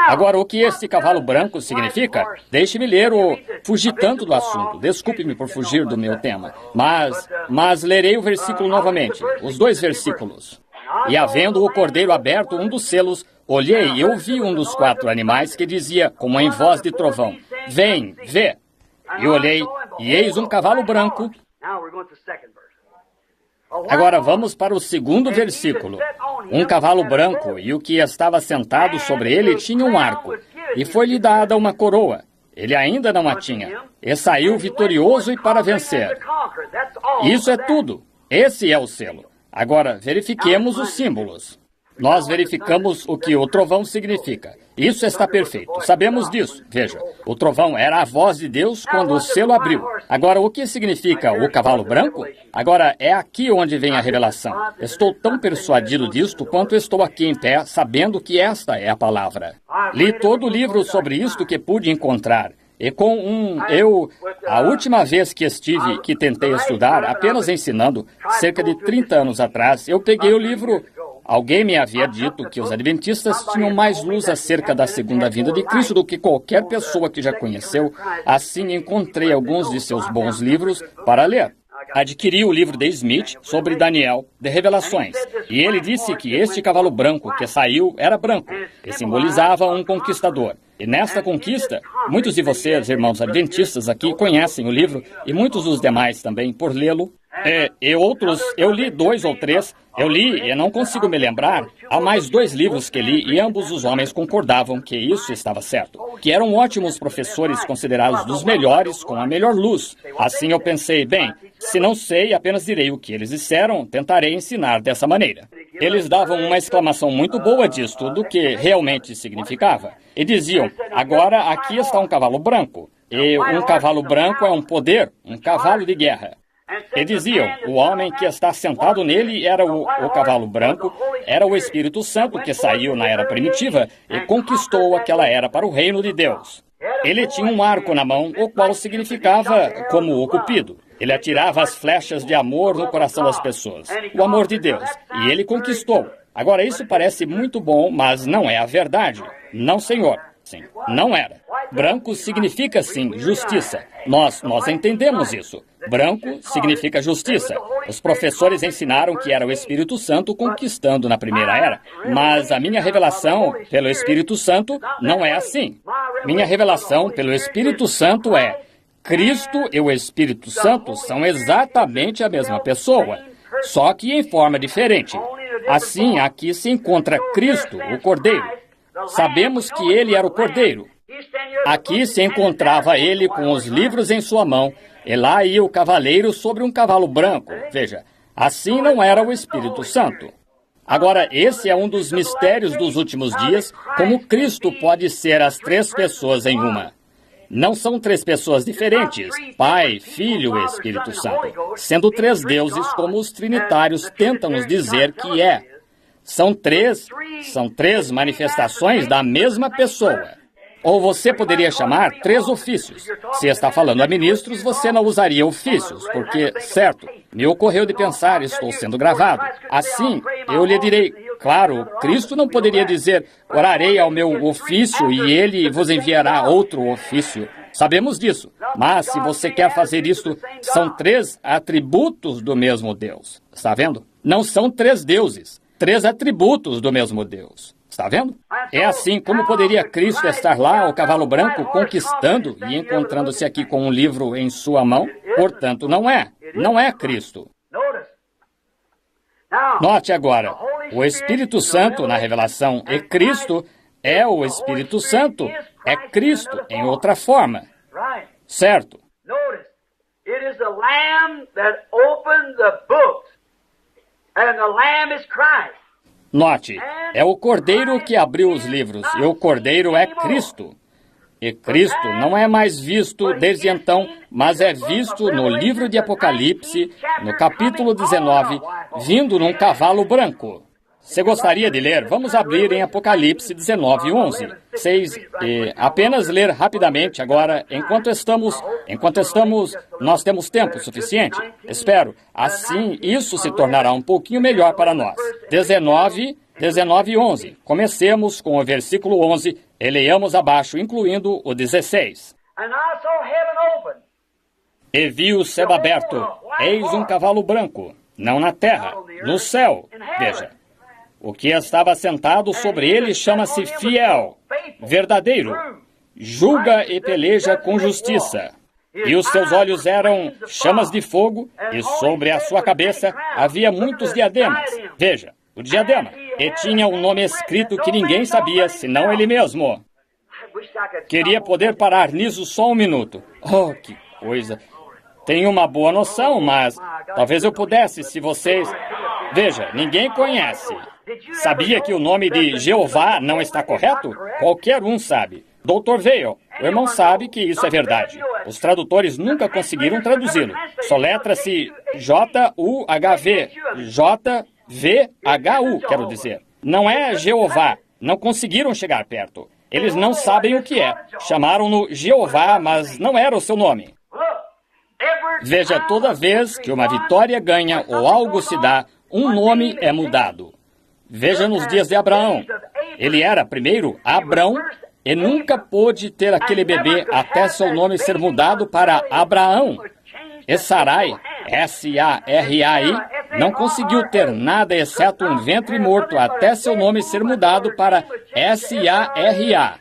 Agora, o que este cavalo branco significa? Deixe-me ler fugir tanto do assunto. Desculpe-me por fugir do meu tema. Mas lerei o versículo novamente. Os dois versículos. E havendo o cordeiro aberto um dos selos, olhei e ouvi um dos 4 animais que dizia, como em voz de trovão, vem, vê. E olhei, e eis um cavalo branco. Agora vamos para o segundo versículo. Um cavalo branco, e o que estava sentado sobre ele tinha um arco, e foi-lhe dada uma coroa. Ele ainda não a tinha, e saiu vitorioso e para vencer. Isso é tudo. Esse é o selo. Agora, verifiquemos os símbolos. Nós verificamos o que o trovão significa. Isso está perfeito. Sabemos disso. Veja, o trovão era a voz de Deus quando o selo abriu. Agora, o que significa o cavalo branco? Agora, é aqui onde vem a revelação. Estou tão persuadido disto quanto estou aqui em pé, sabendo que esta é a palavra. Li todo o livro sobre isto que pude encontrar. E a última vez que tentei estudar, apenas ensinando, cerca de 30 anos atrás, eu peguei o livro. Alguém me havia dito que os adventistas tinham mais luz acerca da segunda vinda de Cristo do que qualquer pessoa que já conheceu. Assim, encontrei alguns de seus bons livros para ler. Adquiri o livro de Smith sobre Daniel, de Revelações, e ele disse que este cavalo branco que saiu era branco, e simbolizava um conquistador. E nesta conquista, muitos de vocês, irmãos adventistas aqui, conhecem o livro, e muitos dos demais também, por lê-lo. E outros, eu li 2 ou 3, eu li e não consigo me lembrar. Há mais 2 livros que li e ambos os homens concordavam que isso estava certo. Que eram ótimos professores considerados dos melhores, com a melhor luz. Assim eu pensei, bem, se não sei, apenas direi o que eles disseram, tentarei ensinar dessa maneira. Eles davam uma exclamação muito boa disto, do que realmente significava. E diziam, agora aqui está um cavalo branco. E um cavalo branco é um poder, um cavalo de guerra. E diziam, o homem que está sentado nele era o cavalo branco, era o Espírito Santo que saiu na era primitiva e conquistou aquela era para o reino de Deus. Ele tinha um arco na mão, o qual significava como o Cupido. Ele atirava as flechas de amor no coração das pessoas, o amor de Deus, e ele conquistou. Agora, isso parece muito bom, mas não é a verdade. Não, senhor. Sim, não era. Branco significa, sim, justiça. Nós entendemos isso. Branco significa justiça. Os professores ensinaram que era o Espírito Santo conquistando na primeira era. Mas a minha revelação pelo Espírito Santo não é assim. Minha revelação pelo Espírito Santo é: Cristo e o Espírito Santo são exatamente a mesma pessoa, só que em forma diferente. Assim, aqui se encontra Cristo, o Cordeiro. Sabemos que ele era o Cordeiro. Aqui se encontrava ele com os livros em sua mão, e lá ia o cavaleiro sobre um cavalo branco. Veja, assim não era o Espírito Santo. Agora, esse é um dos mistérios dos últimos dias, como Cristo pode ser as 3 pessoas em uma. Não são 3 pessoas diferentes, Pai, Filho e Espírito Santo, sendo 3 deuses como os trinitários tentam nos dizer que é. São três manifestações da mesma pessoa. Ou você poderia chamar 3 ofícios. Se está falando a ministros, você não usaria ofícios, porque, certo, me ocorreu de pensar, estou sendo gravado. Assim, eu lhe direi, claro, Cristo não poderia dizer, orarei ao meu ofício e ele vos enviará outro ofício. Sabemos disso, mas se você quer fazer isso, são 3 atributos do mesmo Deus. Está vendo? Não são 3 deuses, 3 atributos do mesmo Deus. Está vendo? É assim como poderia Cristo estar lá, o cavalo branco, conquistando e encontrando-se aqui com um livro em sua mão? Portanto, não é Cristo. Note agora, o Espírito Santo na revelação e Cristo é o Espírito Santo, é Cristo em outra forma. Certo? It is the Lamb that opened the books, and the Lamb is Christ. Note, é o Cordeiro que abriu os livros, e o Cordeiro é Cristo. E Cristo não é mais visto desde então, mas é visto no livro de Apocalipse, no capítulo 19, vindo num cavalo branco. Você gostaria de ler? Vamos abrir em Apocalipse 19, 11. Apenas ler rapidamente agora, enquanto estamos, nós temos tempo suficiente. Espero. Assim, isso se tornará um pouquinho melhor para nós. 19, 19 e 11. Comecemos com o versículo 11 e leiamos abaixo, incluindo o 16. And I saw heaven open. E vi o céu aberto, eis um cavalo branco, não na terra, no céu. Veja, o que estava sentado sobre ele chama-se fiel, verdadeiro, julga e peleja com justiça. E os seus olhos eram chamas de fogo, e sobre a sua cabeça havia muitos diademas. Veja, o diadema. E tinha um nome escrito que ninguém sabia, senão ele mesmo. Queria poder parar nisso só um minuto. Oh, que coisa. Tenho uma boa noção, mas talvez eu pudesse se vocês... Veja, ninguém conhece. Sabia que o nome de Jeová não está correto? Qualquer um sabe. Dr. Vail, o irmão sabe que isso é verdade. Os tradutores nunca conseguiram traduzi-lo. Soletra-se J-U-H-V. J-V-H-U, quero dizer. Não é Jeová. Não conseguiram chegar perto. Eles não sabem o que é. Chamaram-no Jeová, mas não era o seu nome. Veja, toda vez que uma vitória ganha ou algo se dá, um nome é mudado. Veja nos dias de Abraão. Ele era, primeiro, Abrão, e nunca pôde ter aquele bebê até seu nome ser mudado para Abraão. E Sarai, S-A-R-A-I, não conseguiu ter nada exceto um ventre morto até seu nome ser mudado para S-A-R-A.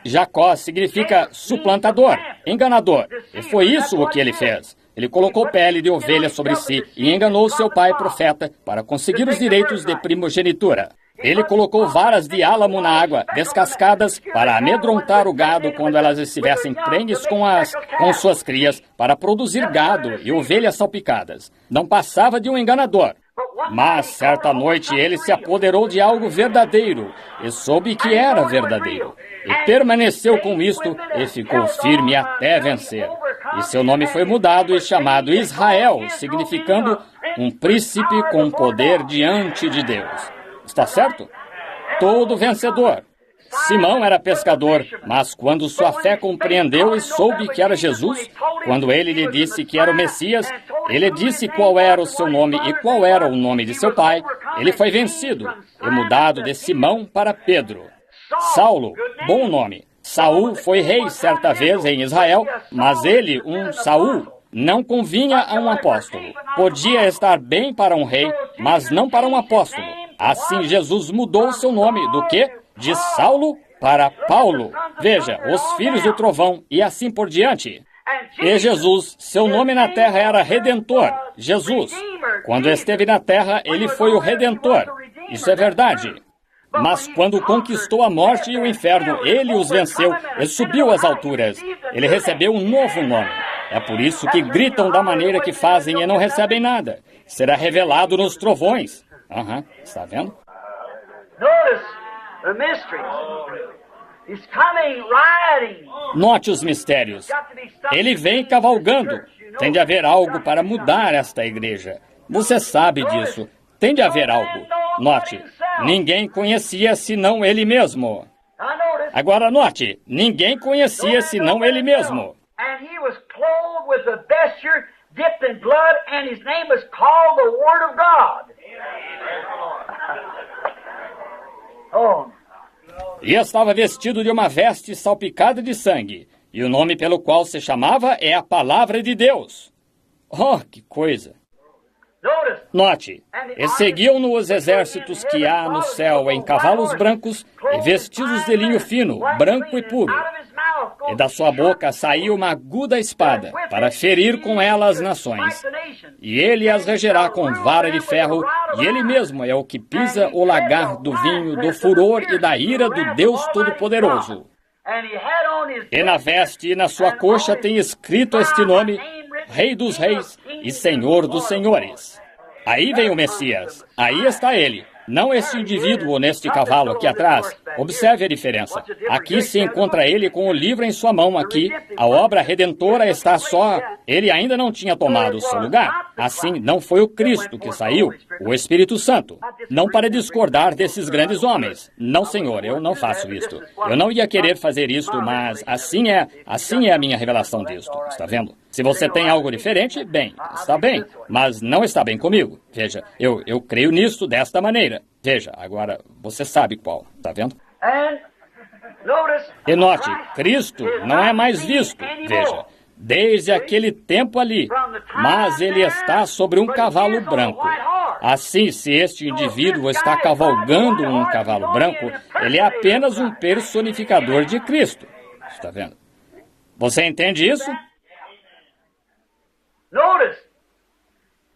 Jacó significa suplantador, enganador. E foi isso o que ele fez. Ele colocou pele de ovelha sobre si e enganou seu pai profeta para conseguir os direitos de primogenitura. Ele colocou varas de álamo na água, descascadas, para amedrontar o gado quando elas estivessem prenhes com suas crias, para produzir gado e ovelhas salpicadas. Não passava de um enganador. Mas, certa noite, ele se apoderou de algo verdadeiro, e soube que era verdadeiro. E permaneceu com isto, e ficou firme até vencer. E seu nome foi mudado e chamado Israel, significando um príncipe com poder diante de Deus. Está certo? Todo vencedor. Simão era pescador, mas quando sua fé compreendeu e soube que era Jesus, quando ele lhe disse que era o Messias, ele disse qual era o seu nome e qual era o nome de seu pai, ele foi vencido e mudado de Simão para Pedro. Saulo, bom nome. Saul foi rei certa vez em Israel, mas ele, um Saul, não convinha a um apóstolo. Podia estar bem para um rei, mas não para um apóstolo. Assim Jesus mudou seu nome do quê? De Saulo para Paulo. Veja, os filhos do trovão e assim por diante. E Jesus, seu nome na terra era Redentor, Jesus. Quando esteve na terra, ele foi o Redentor. Isso é verdade. Mas quando conquistou a morte e o inferno, ele os venceu e subiu às alturas. Ele recebeu um novo nome. É por isso que gritam da maneira que fazem e não recebem nada. Será revelado nos trovões. Está vendo? Note os mistérios. Ele vem cavalgando. Tem de haver algo para mudar esta igreja. Você sabe disso. Tem de haver algo. Note, ninguém conhecia senão ele mesmo. Agora note, ninguém conhecia senão ele mesmo. E estava vestido de uma veste salpicada de sangue, e o nome pelo qual se chamava é a Palavra de Deus. Oh, que coisa! Note, e seguiam-no os exércitos que há no céu em cavalos brancos e vestidos de linho fino, branco e puro. E da sua boca saía uma aguda espada, para ferir com ela as nações. E ele as regerá com vara de ferro, e ele mesmo é o que pisa o lagar do vinho, do furor e da ira do Deus Todo-Poderoso. E na veste e na sua coxa tem escrito este nome, Rei dos Reis e Senhor dos Senhores. Aí vem o Messias. Aí está ele. Não este indivíduo neste cavalo aqui atrás. Observe a diferença. Aqui se encontra ele com o livro em sua mão aqui. A obra redentora está só... Ele ainda não tinha tomado o seu lugar. Assim, não foi o Cristo que saiu, o Espírito Santo. Não para discordar desses grandes homens. Não, Senhor, eu não faço isto. Eu não ia querer fazer isto, mas assim é a minha revelação disto. Está vendo? Se você tem algo diferente, bem, está bem, mas não está bem comigo. Veja, eu creio nisto desta maneira. Veja, agora você sabe qual, tá vendo? And notice, E note, Cristo não é mais visto, veja, desde aquele tempo ali, mas ele está sobre um cavalo branco. Assim, se este indivíduo está cavalgando um cavalo branco, ele é apenas um personificador de Cristo. Está vendo? Você entende isso? notice,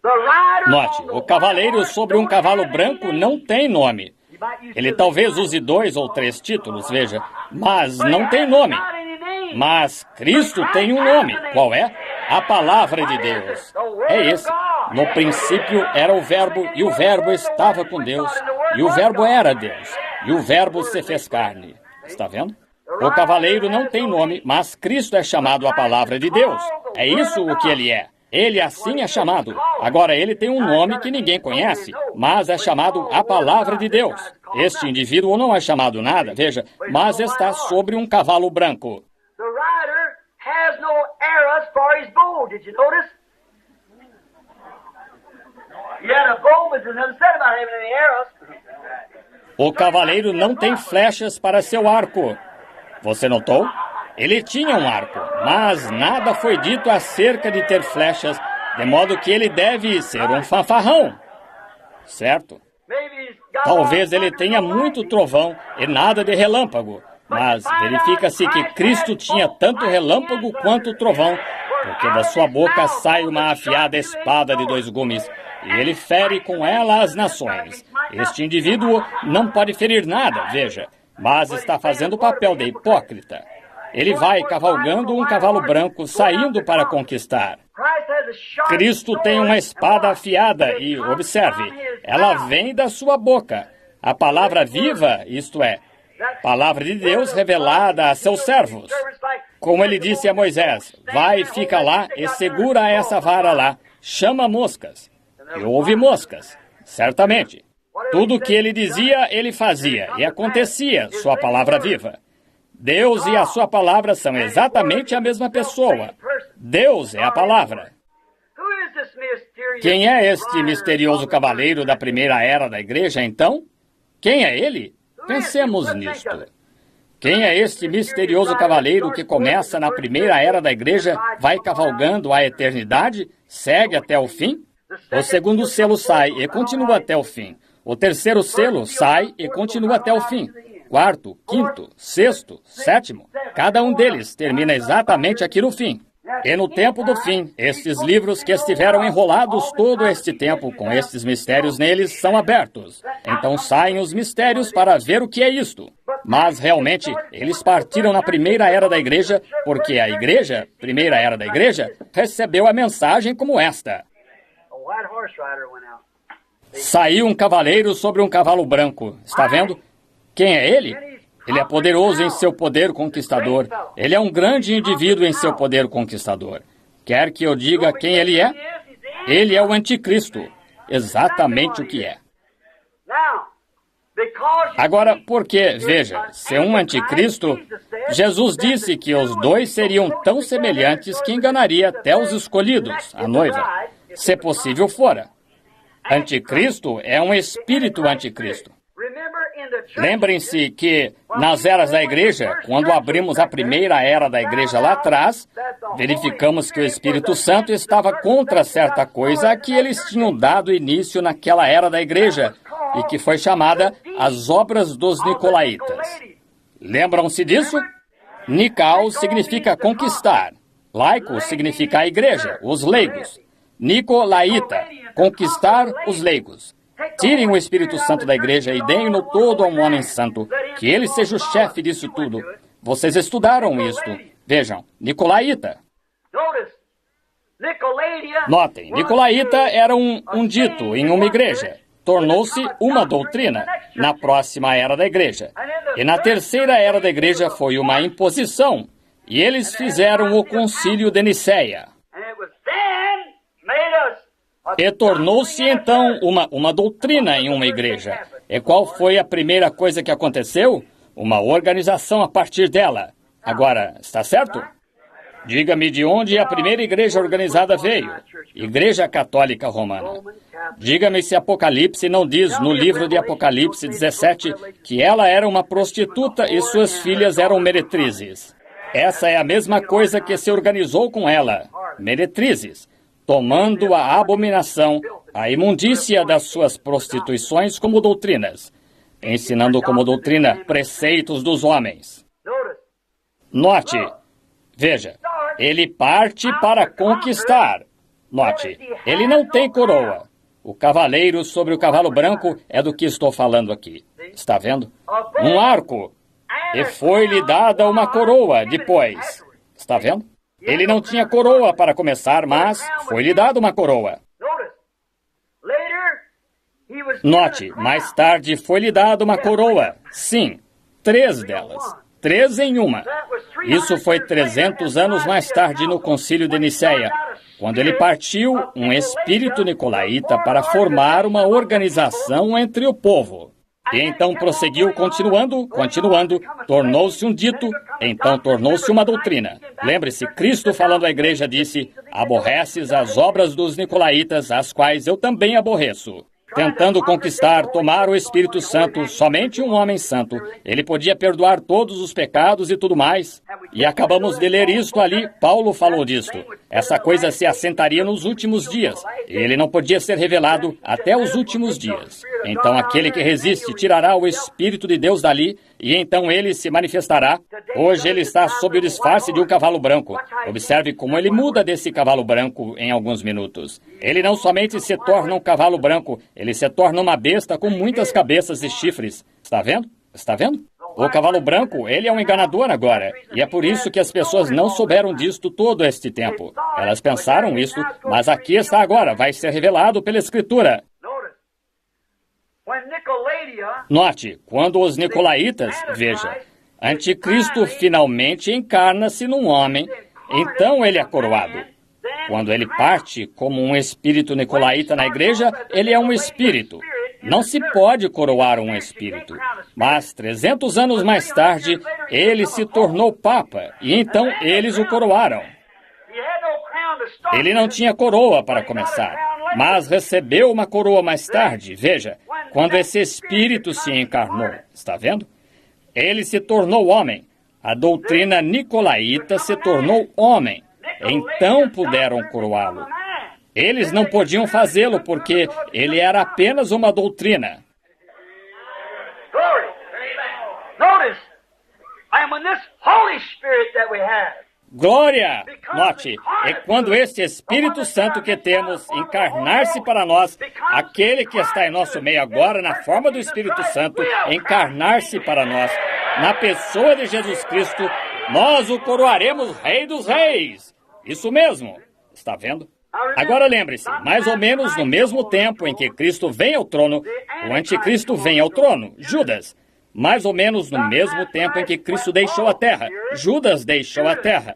the rider Note, on the o cavaleiro white sobre um horse cavalo don't have any branco name. não tem nome. You might use Ele two talvez names. use 2 ou 3 títulos, veja, mas não tem nome. Not any name. Mas Cristo tem um nome. Qual é? A palavra de Deus. É esse. No princípio era o Verbo, e o Verbo estava com Deus, e o Verbo era Deus, e o Verbo se fez carne. Está vendo? O cavaleiro não tem nome, mas Cristo é chamado a palavra de Deus. É isso o que ele é. Ele assim é chamado. Agora, ele tem um nome que ninguém conhece, mas é chamado a palavra de Deus. Este indivíduo não é chamado nada, veja, mas está sobre um cavalo branco. The rider has no arrows for his bow. Did you notice? He had a bow, but there's nothing said about having any arrows. O cavaleiro não tem flechas para seu arco. Você notou? Ele tinha um arco, mas nada foi dito acerca de ter flechas, de modo que ele deve ser um fanfarrão. Certo? Maybe he's got Talvez ele tenha muito trovão e nada de relâmpago, mas verifica-se que Cristo tinha tanto relâmpago quanto trovão, porque da sua boca sai uma afiada espada de 2 gumes, e ele fere com ela as nações. Este indivíduo não pode ferir nada, veja, mas está fazendo o papel de hipócrita. Ele vai cavalgando um cavalo branco, saindo para conquistar. Christ has a sharp Cristo tem uma espada afiada e, observe, ela vem da sua boca. A palavra viva, isto é, palavra de Deus revelada a seus servos. Como ele disse a Moisés, vai, fica lá e segura essa vara lá, chama moscas. E houve moscas, certamente. Tudo o que ele dizia, ele fazia, e acontecia, sua palavra viva. Deus e a sua palavra são exatamente a mesma pessoa. Deus é a palavra. Who is this mysterious Quem é este rider misterioso of the cavaleiro da primeira era da igreja, então? Quem é ele? Pensemos nisto. Quem é este misterioso cavaleiro que começa na primeira era da igreja, vai cavalgando a eternidade, segue até o fim? O segundo selo sai e continua até o fim. O terceiro selo sai e continua até o fim. Quarto, quinto, sexto, sétimo, cada um deles termina exatamente aqui no fim. E no tempo do fim, estes livros que estiveram enrolados todo este tempo com estes mistérios neles são abertos. Então saem os mistérios para ver o que é isto. Mas realmente, eles partiram na primeira era da igreja, porque a igreja, primeira era da igreja, recebeu a mensagem como esta. A white horse rider went out. Saiu um cavaleiro sobre um cavalo branco. Está vendo? Quem é ele? Ele é poderoso em seu poder conquistador. Ele é um grande indivíduo em seu poder conquistador. Quer que eu diga quem ele é? Ele é o anticristo. Exatamente o que é. Now, because Agora, porque, veja, se um anticristo, Jesus disse que os dois seriam tão semelhantes que enganaria até os escolhidos, a noiva, se possível fora. Anticristo é um espírito anticristo. remember in the church, Lembrem-se que, nas eras da igreja, quando abrimos a primeira era da igreja lá atrás, verificamos que o Espírito Santo estava contra certa coisa a que eles tinham dado início naquela era da igreja, e que foi chamada as obras dos Nicolaítas. Lembram-se disso? Nical significa conquistar. Laico significa a igreja, os leigos. Nicolaíta, conquistar os leigos. Tirem o Espírito Santo da igreja e deem-no todo a um homem santo, que ele seja o chefe disso tudo. Vocês estudaram isto. Vejam, Nicolaíta. notice, Nicolaitia Notem, Nicolaíta era um dito em uma igreja. Tornou-se uma doutrina na próxima era da igreja. E na terceira era da igreja foi uma imposição. E eles fizeram o concílio de Nicéia. and it was then made us a E tornou-se então uma doutrina em uma igreja. E qual foi a primeira coisa que aconteceu? Uma organização a partir dela. Agora, está certo? Diga-me de onde a primeira igreja organizada veio. Igreja Católica Romana. Diga-me se Apocalipse não diz no livro de Apocalipse 17 que ela era uma prostituta e suas filhas eram meretrizes. Essa é a mesma coisa que se organizou com ela. Meretrizes. Tomando a abominação, a imundícia das suas prostituições como doutrinas. Ensinando como doutrina preceitos dos homens. Note. Veja, ele parte para conquistar. Note, ele não tem coroa. O cavaleiro sobre o cavalo branco é do que estou falando aqui. Está vendo? Um arco. E foi-lhe dada uma coroa depois. Está vendo? Ele não tinha coroa para começar, mas foi-lhe dada uma coroa. Note, mais tarde foi-lhe dada uma coroa. Sim, 3 delas. 3 em uma. Isso foi 300 anos mais tarde no Concílio de Nicéia, quando ele partiu um espírito nicolaíta para formar uma organização entre o povo. E então prosseguiu continuando, tornou-se um dito, então tornou-se uma doutrina. Lembre-se, Cristo falando à igreja disse, aborreces as obras dos nicolaítas, as quais eu também aborreço. Tentando conquistar, tomar o Espírito Santo, somente um homem santo. Ele podia perdoar todos os pecados e tudo mais. E acabamos de ler isto ali, Paulo falou disto. Essa coisa se assentaria nos últimos dias. E ele não podia ser revelado até os últimos dias. Então aquele que resiste tirará o Espírito de Deus dali, e então ele se manifestará. Hoje ele está sob o disfarce de um cavalo branco. Observe como ele muda desse cavalo branco em alguns minutos. Ele não somente se torna um cavalo branco, ele se torna uma besta com muitas cabeças e chifres. Está vendo? Está vendo? O cavalo branco, ele é um enganador agora. E é por isso que as pessoas não souberam disto todo este tempo. Elas pensaram isto, mas aqui está agora, vai ser revelado pela Escritura. Note, quando os nicolaítas, veja, Anticristo finalmente encarna-se num homem, então ele é coroado. Quando ele parte como um espírito nicolaíta na igreja, ele é um espírito. Não se pode coroar um espírito. Mas 300 anos mais tarde, ele se tornou papa, e então eles o coroaram. Ele não tinha coroa para começar, mas recebeu uma coroa mais tarde. Veja, quando esse espírito se encarnou, está vendo? Ele se tornou homem. A doutrina nicolaíta se tornou homem. Então puderam coroá-lo. Eles não podiam fazê-lo porque ele era apenas uma doutrina. Glória! Note, é quando este Espírito Santo que temos encarnar-se para nós, aquele que está em nosso meio agora, na forma do Espírito Santo, encarnar-se para nós, na pessoa de Jesus Cristo, nós o coroaremos Rei dos Reis. Isso mesmo. Está vendo? Agora lembre-se, mais ou menos no mesmo tempo em que Cristo vem ao trono, o anticristo vem ao trono, Judas. Mais ou menos no mesmo tempo em que Cristo deixou a terra, Judas deixou a terra.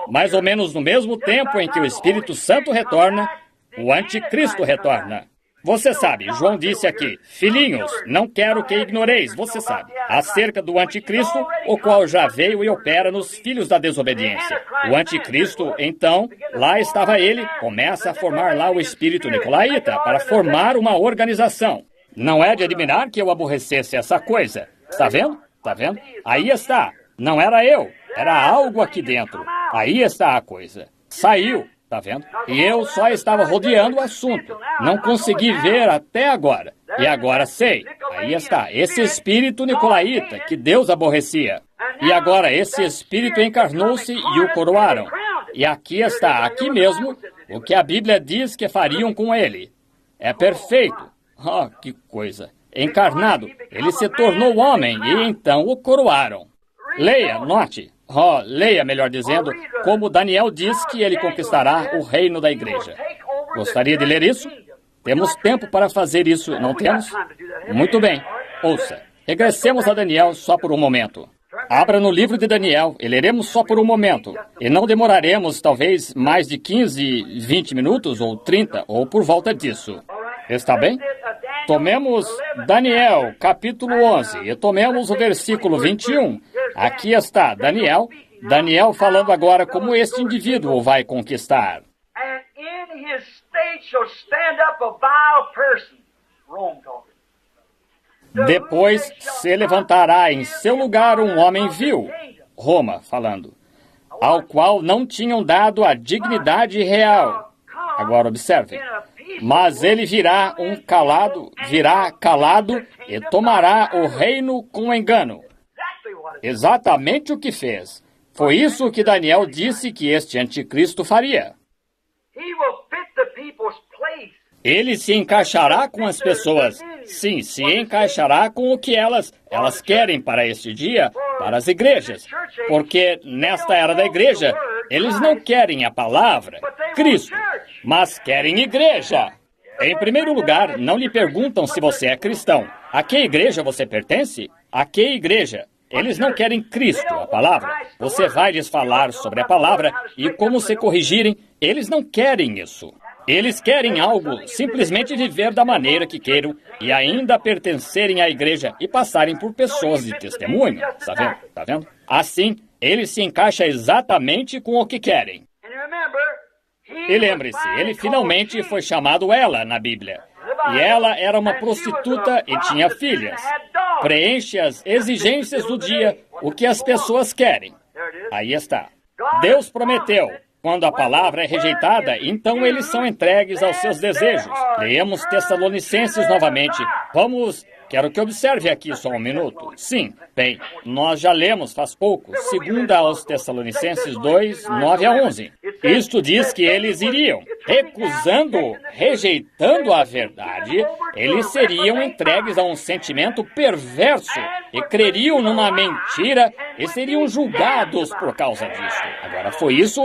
Mais ou menos no mesmo tempo em que o Espírito Santo retorna, o anticristo retorna. Você sabe, João disse aqui, filhinhos, não quero que ignoreis, você sabe, acerca do anticristo, o qual já veio e opera nos filhos da desobediência. O anticristo, então, lá estava ele, começa a formar lá o espírito nicolaíta para formar uma organização. Não é de admirar que eu aborrecesse essa coisa. Está vendo? Está vendo? Aí está. Não era eu, era algo aqui dentro. Aí está a coisa. Saiu. Está vendo? E eu só estava rodeando o assunto. Não consegui ver até agora. E agora sei. Aí está. Esse espírito nicolaíta que Deus aborrecia. E agora esse espírito encarnou-se e o coroaram. E aqui está, aqui mesmo, o que a Bíblia diz que fariam com ele. É perfeito. Oh, que coisa. Encarnado. Ele se tornou homem e então o coroaram. Leia, note. Leia, melhor dizendo, como Daniel diz que ele conquistará o reino da igreja. Gostaria de ler isso? Temos tempo para fazer isso, não temos? Muito bem. Ouça, regressemos a Daniel só por um momento. Abra no livro de Daniel e leremos só por um momento. E não demoraremos, talvez, mais de 15, 20 minutos, ou 30, ou por volta disso. Está bem? Tomemos Daniel, capítulo 11, e tomemos o versículo 21. Aqui está Daniel, Daniel falando agora como este indivíduo vai conquistar. And in his state shall stand up a vile person. Rome talking. Depois se levantará em seu lugar um homem vil, Roma falando, ao qual não tinham dado a dignidade real. Agora observe. Mas ele virá calado e tomará o reino com engano. Exatamente o que fez. Foi isso que Daniel disse que este anticristo faria. He will fit the people's place. Ele se encaixará com as pessoas. Sim, se encaixará com o que elas querem para este dia, para as igrejas. Porque nesta era da igreja, eles não querem a palavra, Cristo, mas querem igreja. Em primeiro lugar, não lhe perguntam se você é cristão. A que igreja você pertence? A que igreja? Eles não querem Cristo, a palavra. Você vai lhes falar sobre a palavra e como se corrigirem. Eles não querem isso. Eles querem algo, simplesmente viver da maneira que queiram e ainda pertencerem à igreja e passarem por pessoas de testemunho. Está vendo? Está vendo? Assim, ele se encaixa exatamente com o que querem. E lembre-se, ele finalmente foi chamado Ela na Bíblia. E ela era uma prostituta e tinha filhas. Preenche as exigências do dia, o que as pessoas querem. Aí está. Deus prometeu. Quando a palavra é rejeitada, então eles são entregues aos seus desejos. Leamos Tessalonicenses novamente. Quero que observe aqui só um minuto. Sim, bem, nós já lemos faz pouco, 2 aos Tessalonicenses 2, 9 a 11. Isto diz que eles iriam, rejeitando a verdade, eles seriam entregues a um sentimento perverso e creriam numa mentira e seriam julgados por causa disso. Agora, foi isso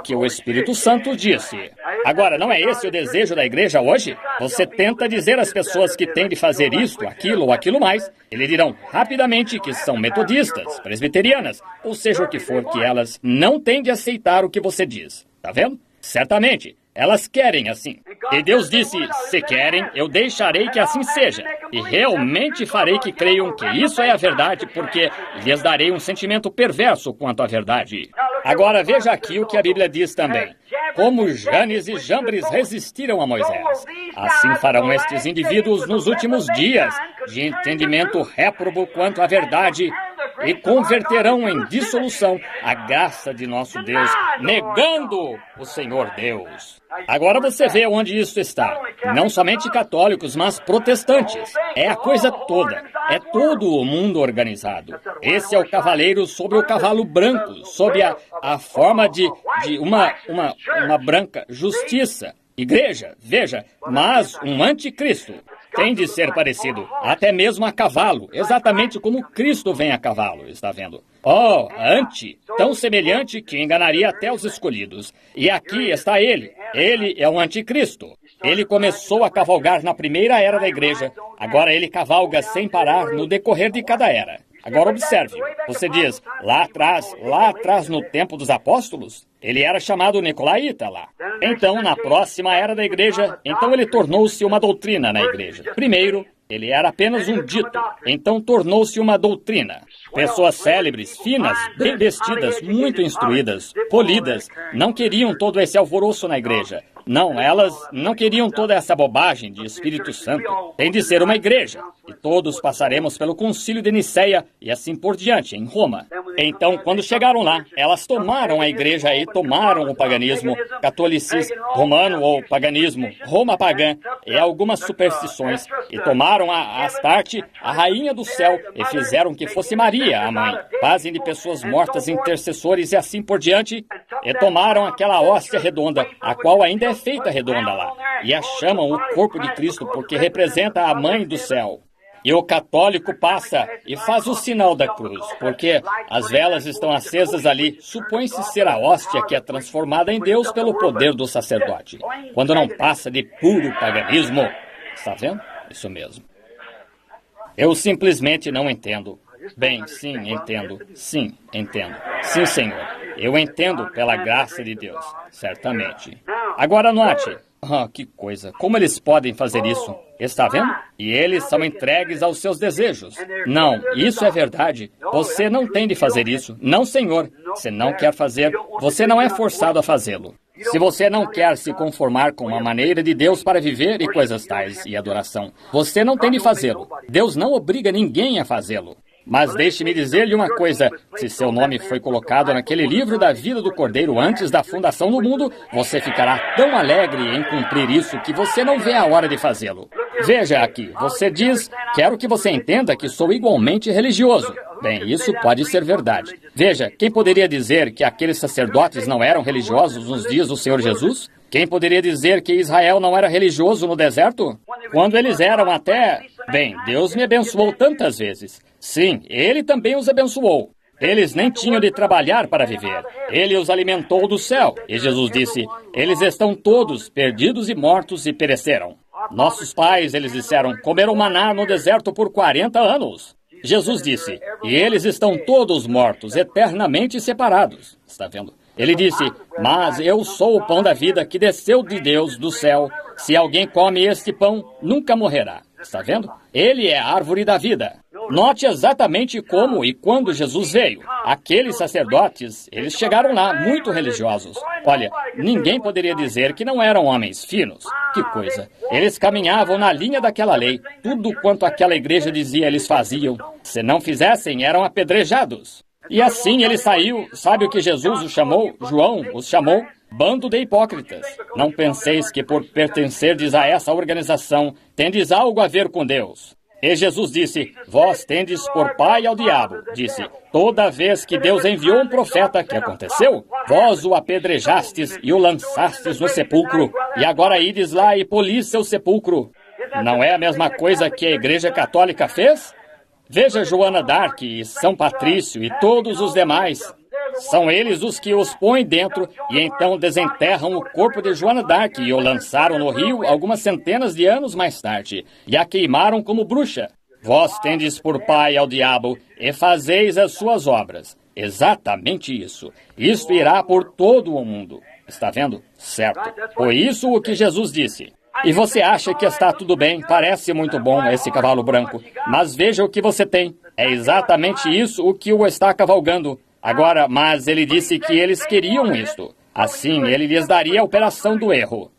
que o Espírito Santo disse. Agora, não é esse o desejo da igreja hoje? Você tenta dizer às pessoas que têm de fazer isto, aquilo ou aquilo mais, eles dirão rapidamente que são metodistas, presbiterianas, ou seja o que for, que elas não têm de aceitar o que você diz. Tá vendo? Certamente. Elas querem assim. E Deus disse, se querem, eu deixarei que assim seja. E realmente farei que creiam que isso é a verdade, porque lhes darei um sentimento perverso quanto à verdade. Agora veja aqui o que a Bíblia diz também. Como Janes e Jambres resistiram a Moisés, assim farão estes indivíduos nos últimos dias, de entendimento réprobo quanto à verdade, e converterão em dissolução a graça de nosso Deus, negando o Senhor Deus. Agora você vê onde isso está. Não somente católicos, mas protestantes. É a coisa toda. É todo o mundo organizado. Esse é o cavaleiro sobre o cavalo branco, sob a forma de uma branca justiça. Igreja, veja, mas um anticristo tem de ser parecido, até mesmo a cavalo, exatamente como Cristo vem a cavalo, está vendo? Oh, tão semelhante que enganaria até os escolhidos. E aqui está ele é o anticristo. Ele começou a cavalgar na primeira era da igreja, agora ele cavalga sem parar no decorrer de cada era. Agora observe, você diz, lá atrás no tempo dos apóstolos, ele era chamado Nicolaíta lá. Então, na próxima era da igreja, então ele tornou-se uma doutrina na igreja. Primeiro, ele era apenas um dito, então tornou-se uma doutrina. Pessoas célebres, finas, bem vestidas, muito instruídas, polidas, não queriam todo esse alvoroço na igreja. Não, elas não queriam toda essa bobagem de Espírito Santo. Tem de ser uma igreja. E todos passaremos pelo concílio de Niceia e assim por diante, em Roma. Então, quando chegaram lá, elas tomaram a igreja e tomaram o paganismo, catolicismo romano ou paganismo, Roma pagã, e algumas superstições, e tomaram a Astarte, a rainha do céu, e fizeram que fosse Maria, a mãe. Fazem de pessoas mortas intercessores e assim por diante, e tomaram aquela hóstia redonda, a qual ainda é feita redonda lá, e a chamam o corpo de Cristo porque representa a mãe do céu. E o católico passa e faz o sinal da cruz, porque as velas estão acesas ali. Supõe-se ser a hóstia que é transformada em Deus pelo poder do sacerdote, quando não passa de puro paganismo. Está vendo? Isso mesmo. Eu simplesmente não entendo. Bem, sim, entendo. Sim, entendo. Sim, Senhor. Eu entendo pela graça de Deus, certamente. Agora note, Ah, que coisa! Como eles podem fazer isso? Está vendo? E eles são entregues aos seus desejos. Não, isso é verdade. Você não tem de fazer isso. Não, senhor. Você não quer fazer, você não é forçado a fazê-lo. Se você não quer se conformar com uma maneira de Deus para viver e coisas tais e adoração, você não tem de fazê-lo. Deus não obriga ninguém a fazê-lo. Mas deixe-me dizer-lhe uma coisa, se seu nome foi colocado naquele livro da vida do Cordeiro antes da fundação do mundo, você ficará tão alegre em cumprir isso que você não vê a hora de fazê-lo. Veja aqui, você diz, quero que você entenda que sou igualmente religioso. Bem, isso pode ser verdade. Veja, quem poderia dizer que aqueles sacerdotes não eram religiosos nos dias do Senhor Jesus? Quem poderia dizer que Israel não era religioso no deserto? Quando eles eram até... Bem, Deus me abençoou tantas vezes. Sim, Ele também os abençoou. Eles nem tinham de trabalhar para viver. Ele os alimentou do céu. E Jesus disse, eles estão todos perdidos e mortos e pereceram. Nossos pais, eles disseram, comeram maná no deserto por 40 anos. Jesus disse, e eles estão todos mortos, eternamente separados. Está vendo? Ele disse, mas eu sou o pão da vida que desceu de Deus do céu. Se alguém come este pão, nunca morrerá. Está vendo? Ele é a árvore da vida. Note exatamente como e quando Jesus veio. Aqueles sacerdotes, eles chegaram lá muito religiosos. Olha, ninguém poderia dizer que não eram homens finos. Que coisa. Eles caminhavam na linha daquela lei. Tudo quanto aquela igreja dizia, eles faziam. Se não fizessem, eram apedrejados. E assim ele saiu. Sabe o que Jesus os chamou? João os chamou? Bando de hipócritas. Não penseis que por pertencerdes a essa organização, tendes algo a ver com Deus. E Jesus disse, vós tendes por pai ao diabo. Disse, toda vez que Deus enviou um profeta, que aconteceu? Vós o apedrejastes e o lançastes no sepulcro. E agora ides lá e polis seu sepulcro. Não é a mesma coisa que a Igreja Católica fez? Veja Joana d'Arc e São Patrício e todos os demais. São eles os que os põem dentro e então desenterram o corpo de Joana d'Arc e o lançaram no rio algumas centenas de anos mais tarde e a queimaram como bruxa. Vós tendes por pai ao diabo e fazeis as suas obras. Exatamente isso. Isto irá por todo o mundo. Está vendo? Certo. Foi isso o que Jesus disse. E você acha que está tudo bem, parece muito bom esse cavalo branco, mas veja o que você tem. É exatamente isso o que o está cavalgando. Agora, mas ele disse que eles queriam isto. Assim, ele lhes daria a operação do erro.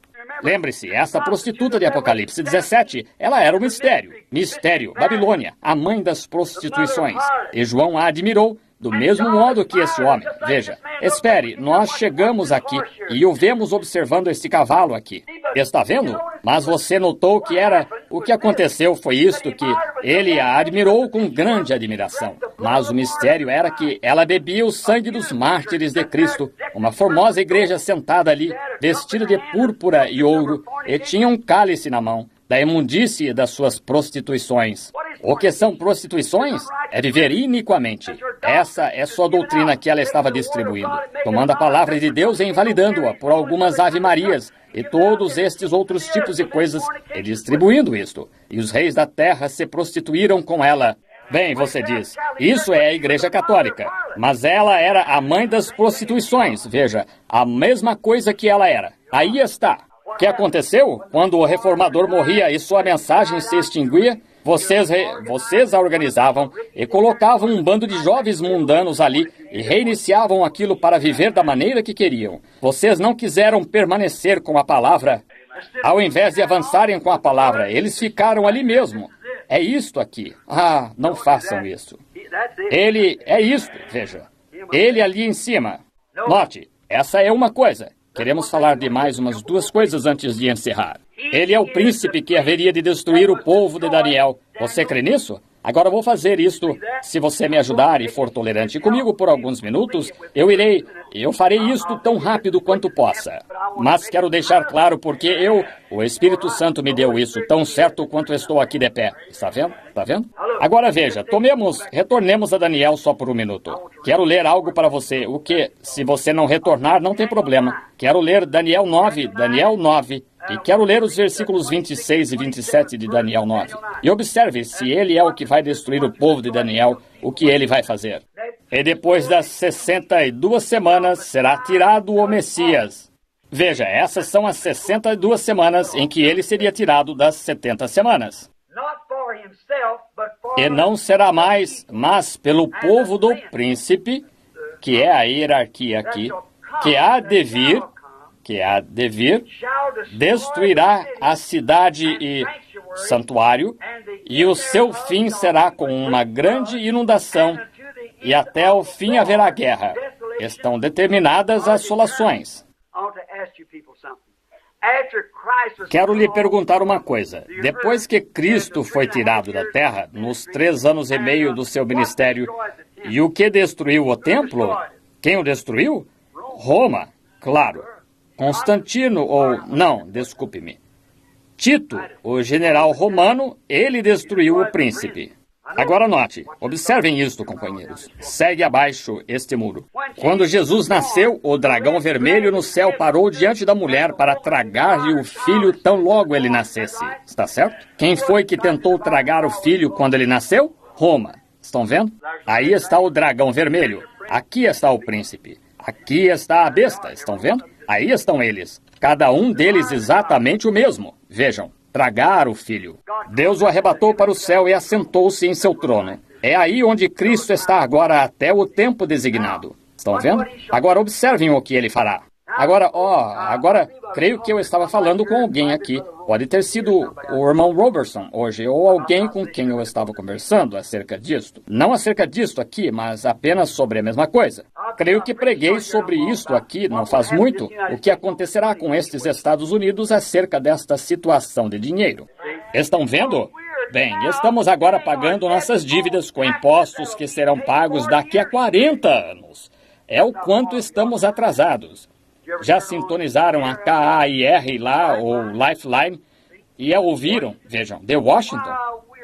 Lembre-se, essa prostituta de Apocalipse 17, ela era um mistério. Mistério, Babilônia, a mãe das prostituições. E João a admirou, do mesmo modo que esse homem. Veja, espere, nós chegamos aqui e o vemos observando esse cavalo aqui. Está vendo? Mas você notou que era... O que aconteceu foi isto, que ele a admirou com grande admiração. Mas o mistério era que ela bebia o sangue dos mártires de Cristo. Uma formosa igreja sentada ali, vestida de púrpura e ouro, e tinha um cálice na mão, da imundície das suas prostituições. O que são prostituições? É viver iniquamente. Essa é sua doutrina que ela estava distribuindo, tomando a palavra de Deus e invalidando-a por algumas ave-marias e todos estes outros tipos de coisas, e distribuindo isto. E os reis da terra se prostituíram com ela. Bem, você diz, isso é a Igreja Católica, mas ela era a mãe das prostituições, veja, a mesma coisa que ela era. Aí está. O que aconteceu? Quando o reformador morria e sua mensagem se extinguia, vocês a organizavam e colocavam um bando de jovens mundanos ali e reiniciavam aquilo para viver da maneira que queriam. Vocês não quiseram permanecer com a palavra. Ao invés de avançarem com a palavra, eles ficaram ali mesmo. É isto aqui. Ah, não façam isso. Ele é isto, veja. Ele ali em cima. Note, essa é uma coisa. Queremos falar de mais umas duas coisas antes de encerrar. Ele é o príncipe que haveria de destruir o povo de Daniel. Você crê nisso? Agora vou fazer isto. Se você me ajudar e for tolerante comigo por alguns minutos, eu farei isto tão rápido quanto possa. Mas quero deixar claro porque o Espírito Santo me deu isso tão certo quanto estou aqui de pé. Está vendo? Está vendo? Agora veja, retornemos a Daniel só por um minuto. Quero ler algo para você, o que, se você não retornar, não tem problema. Quero ler Daniel 9, e quero ler os versículos 26 e 27 de Daniel 9. E observe, se ele é o que vai destruir o povo de Daniel, o que ele vai fazer. E depois das 62 semanas será tirado o Messias. Veja, essas são as 62 semanas em que ele seria tirado das 70 semanas. E não será mais, mas pelo povo do príncipe, que é a hierarquia aqui, que há de vir, destruirá a cidade e santuário, e o seu fim será com uma grande inundação, e até o fim haverá guerra. Estão determinadas assolações. Quero lhe perguntar uma coisa. Depois que Cristo foi tirado da terra, nos 3 anos e meio do seu ministério, e o que destruiu o templo? Quem o destruiu? Roma, claro. Constantino, não, desculpe-me. Tito, o general romano, ele destruiu o príncipe. Agora note, observem isto, companheiros. Segue abaixo este muro. Quando Jesus nasceu, o dragão vermelho no céu parou diante da mulher para tragar-lhe o filho tão logo ele nascesse. Está certo? Quem foi que tentou tragar o filho quando ele nasceu? Roma. Estão vendo? Aí está o dragão vermelho. Aqui está o príncipe. Aqui está a besta. Estão vendo? Aí estão eles. Cada um deles exatamente o mesmo. Vejam. Tragar o filho. Deus o arrebatou para o céu e assentou-se em seu trono. É aí onde Cristo está agora até o tempo designado. Estão vendo? Agora observem o que ele fará. Agora, creio que eu estava falando com alguém aqui. Pode ter sido o irmão Robertson hoje, ou alguém com quem eu estava conversando acerca disto. Não acerca disto aqui, mas apenas sobre a mesma coisa. Creio que preguei sobre isto aqui, não faz muito, o que acontecerá com estes Estados Unidos acerca desta situação de dinheiro. Estão vendo? Bem, estamos agora pagando nossas dívidas com impostos que serão pagos daqui a 40 anos. É o quanto estamos atrasados. Já sintonizaram a KAIR lá, ou Lifeline, e a ouviram, vejam, The Washington.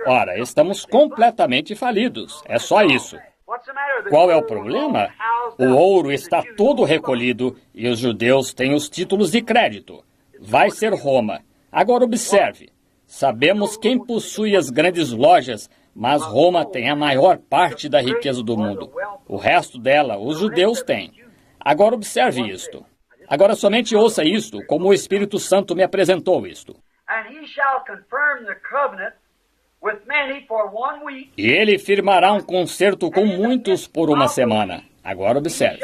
Ora, estamos completamente falidos, é só isso. Qual é o problema? O ouro está todo recolhido e os judeus têm os títulos de crédito. Vai ser Roma. Agora observe. Sabemos quem possui as grandes lojas, mas Roma tem a maior parte da riqueza do mundo. O resto dela, os judeus têm. Agora observe isto. Agora somente ouça isto, como o Espírito Santo me apresentou isto. E ele firmará um concerto com muitos por uma semana. Agora observe.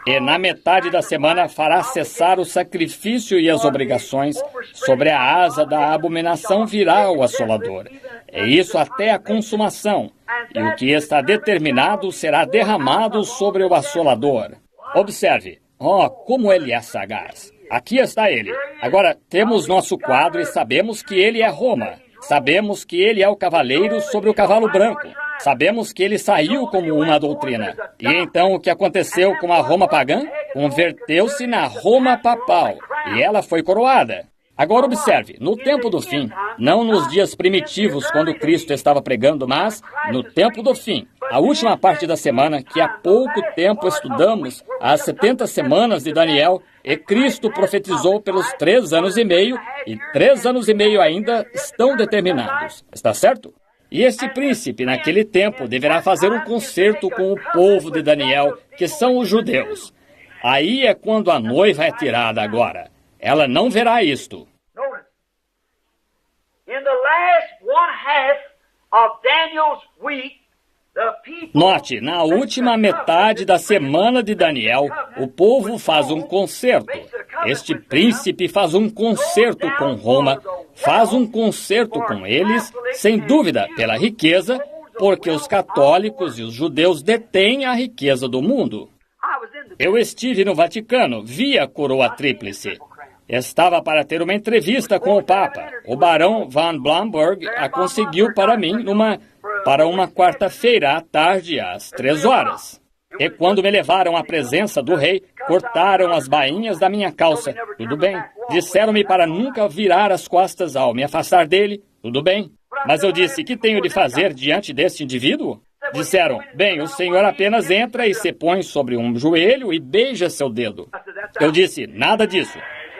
E na metade da semana fará cessar o sacrifício e as obrigações. Sobre a asa da abominação virá o assolador. É isso até a consumação. E o que está determinado será derramado sobre o assolador. Observe. Como ele é sagaz. Aqui está ele. Agora, temos nosso quadro e sabemos que ele é Roma. Sabemos que ele é o cavaleiro sobre o cavalo branco. Sabemos que ele saiu como uma doutrina. E então o que aconteceu com a Roma pagã? Converteu-se na Roma papal. E ela foi coroada. Agora observe, no tempo do fim, não nos dias primitivos quando Cristo estava pregando, mas no tempo do fim, a última parte da semana, que há pouco tempo estudamos, as 70 semanas de Daniel, e Cristo profetizou pelos 3 anos e meio, e 3 anos e meio ainda estão determinados. Está certo? E este príncipe, naquele tempo, deverá fazer um concerto com o povo de Daniel, que são os judeus. Aí é quando a noiva é tirada agora. Ela não verá isto. Note, na última metade da semana de Daniel, o povo faz um concerto. Este príncipe faz um concerto com Roma, faz um concerto com eles, sem dúvida, pela riqueza, porque os católicos e os judeus detêm a riqueza do mundo. Eu estive no Vaticano, vi a coroa tríplice. Estava para ter uma entrevista com o Papa. O barão Van Blomberg a conseguiu para mim para uma quarta-feira à tarde, às 3 horas. E quando me levaram à presença do rei, cortaram as bainhas da minha calça. Tudo bem. Disseram-me para nunca virar as costas ao me afastar dele. Tudo bem. Mas eu disse, que tenho de fazer diante deste indivíduo? Disseram, bem, o senhor apenas entra e se põe sobre um joelho e beija seu dedo. Eu disse, nada disso.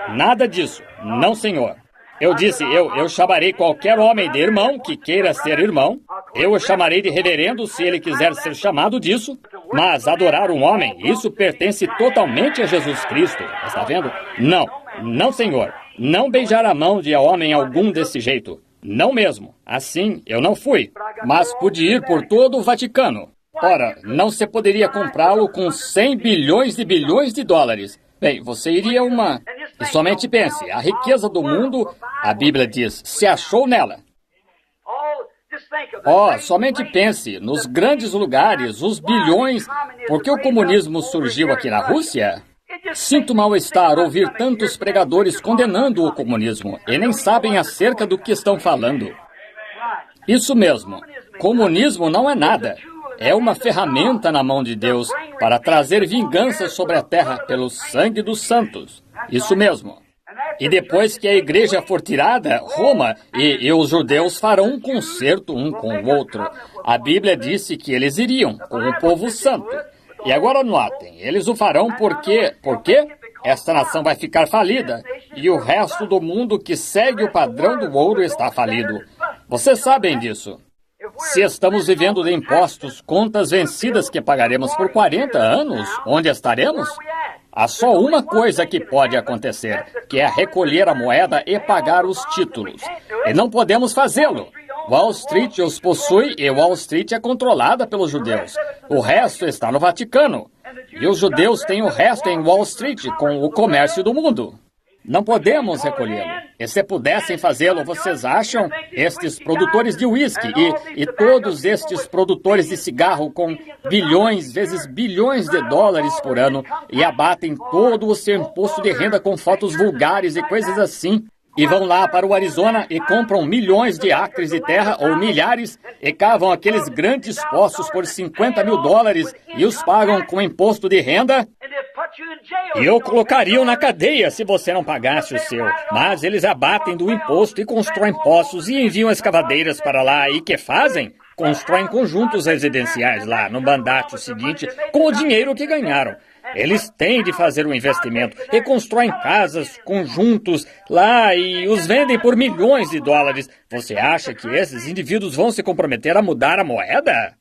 Nada disso. Não, senhor. Eu disse, eu chamarei qualquer homem de irmão que queira ser irmão. Eu o chamarei de reverendo se ele quiser ser chamado disso. Mas adorar um homem, isso pertence totalmente a Jesus Cristo. Está vendo? Não, não, senhor. Não beijar a mão de homem algum desse jeito. Não mesmo. Assim, eu não fui. Mas pude ir por todo o Vaticano. Ora, não se poderia comprá-lo com 100 bilhões de dólares. Bem, você iria uma... E somente pense, a riqueza do mundo, a Bíblia diz, se achou nela. Somente pense nos grandes lugares, os bilhões. Por que o comunismo surgiu aqui na Rússia? Sinto mal-estar ouvir tantos pregadores condenando o comunismo e nem sabem acerca do que estão falando. Isso mesmo, comunismo não é nada. É uma ferramenta na mão de Deus para trazer vingança sobre a terra pelo sangue dos santos. Isso mesmo. E depois que a igreja for tirada, Roma e os judeus farão um concerto um com o outro. A Bíblia disse que eles iriam com o povo santo. E agora notem, eles o farão porque esta nação vai ficar falida e o resto do mundo que segue o padrão do ouro está falido. Vocês sabem disso. Se estamos vivendo de impostos, contas vencidas que pagaremos por 40 anos, onde estaremos? Há só uma coisa que pode acontecer, que é recolher a moeda e pagar os títulos. E não podemos fazê-lo. Wall Street os possui e Wall Street é controlada pelos judeus. O resto está no Vaticano. E os judeus têm o resto em Wall Street com o comércio do mundo. Não podemos recolhê-lo. E se pudessem fazê-lo, vocês acham? Estes produtores de uísque e todos estes produtores de cigarro com bilhões vezes bilhões de dólares por ano e abatem todo o seu imposto de renda com fotos vulgares e coisas assim, e vão lá para o Arizona e compram milhões de acres de terra ou milhares e cavam aqueles grandes poços por $50 mil e os pagam com imposto de renda? E o colocariam na cadeia se você não pagasse o seu. Mas eles abatem do imposto e constroem poços e enviam escavadeiras para lá. E que fazem? Constroem conjuntos residenciais lá no mandato seguinte com o dinheiro que ganharam. Eles têm de fazer um investimento e constroem casas, conjuntos lá e os vendem por milhões de dólares. Você acha que esses indivíduos vão se comprometer a mudar a moeda?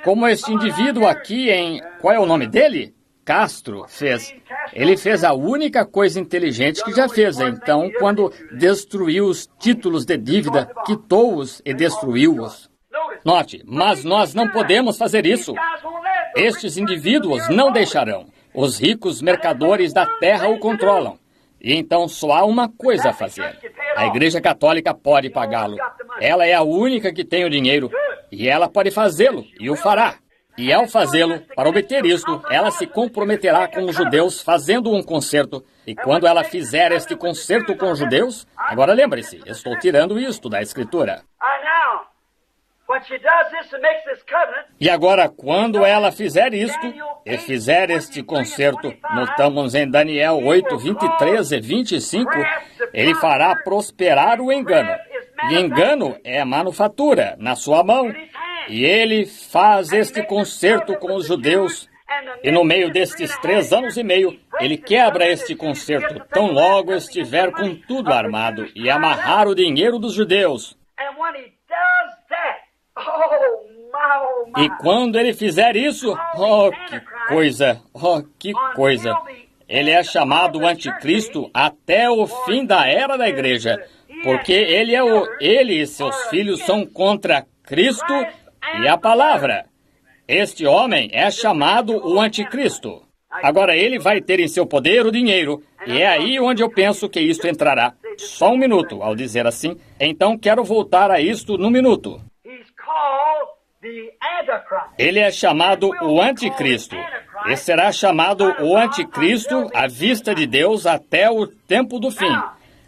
Como este indivíduo aqui em... Qual é o nome dele? Castro fez. Ele fez a única coisa inteligente que já fez, então, quando destruiu os títulos de dívida, quitou-os e destruiu-os. Note, mas nós não podemos fazer isso. Estes indivíduos não deixarão. Os ricos mercadores da terra o controlam. E então só há uma coisa a fazer. A Igreja Católica pode pagá-lo. Ela é a única que tem o dinheiro. E ela pode fazê-lo, e o fará. E ao fazê-lo, para obter isto, ela se comprometerá com os judeus fazendo um concerto. E quando ela fizer este concerto com os judeus... Agora lembre-se, estou tirando isto da Escritura. E agora, quando ela fizer isto, e fizer este concerto, notamos em Daniel 8, 23 e 25, ele fará prosperar o engano. E engano é manufatura na sua mão. E ele faz este concerto com os judeus. E no meio destes 3 anos e meio, ele quebra este concerto, tão logo estiver com tudo armado, e amarrar o dinheiro dos judeus. E quando ele fizer isso, que coisa! Ele é chamado anticristo até o fim da era da igreja, porque ele e seus filhos são contra Cristo e a palavra. Este homem é chamado o anticristo. Agora ele vai ter em seu poder o dinheiro, e é aí onde eu penso que isto entrará. Só um minuto, ao dizer assim, então quero voltar a isto no minuto. Ele é chamado o anticristo, e será chamado o anticristo à vista de Deus até o tempo do fim.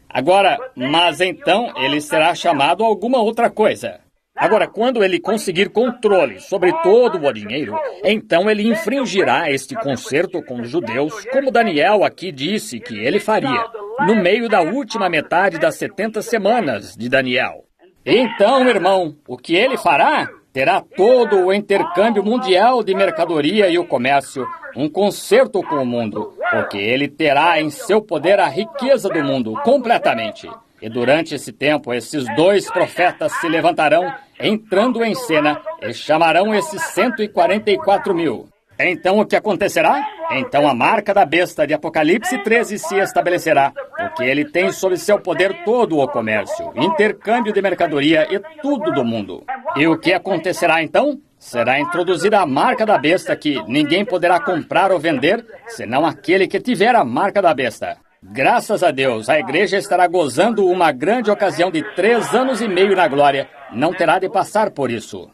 Agora, mas então ele será chamado alguma outra coisa. Agora, quando ele conseguir controle sobre todo o dinheiro, então ele infringirá este concerto com os judeus, como Daniel aqui disse que ele faria, no meio da última metade das 70 semanas de Daniel. Então, irmão, o que ele fará? Terá todo o intercâmbio mundial de mercadoria e o comércio, um concerto com o mundo, porque ele terá em seu poder a riqueza do mundo completamente. E durante esse tempo, esses 2 profetas se levantarão, entrando em cena, e chamarão esses 144 mil. Então o que acontecerá? Então a marca da besta de Apocalipse 13 se estabelecerá, porque ele tem sob seu poder todo o comércio, intercâmbio de mercadoria e tudo do mundo. E o que acontecerá então? Será introduzida a marca da besta que ninguém poderá comprar ou vender, senão aquele que tiver a marca da besta. Graças a Deus, a igreja estará gozando uma grande ocasião de 3 anos e meio na glória. Não terá de passar por isso.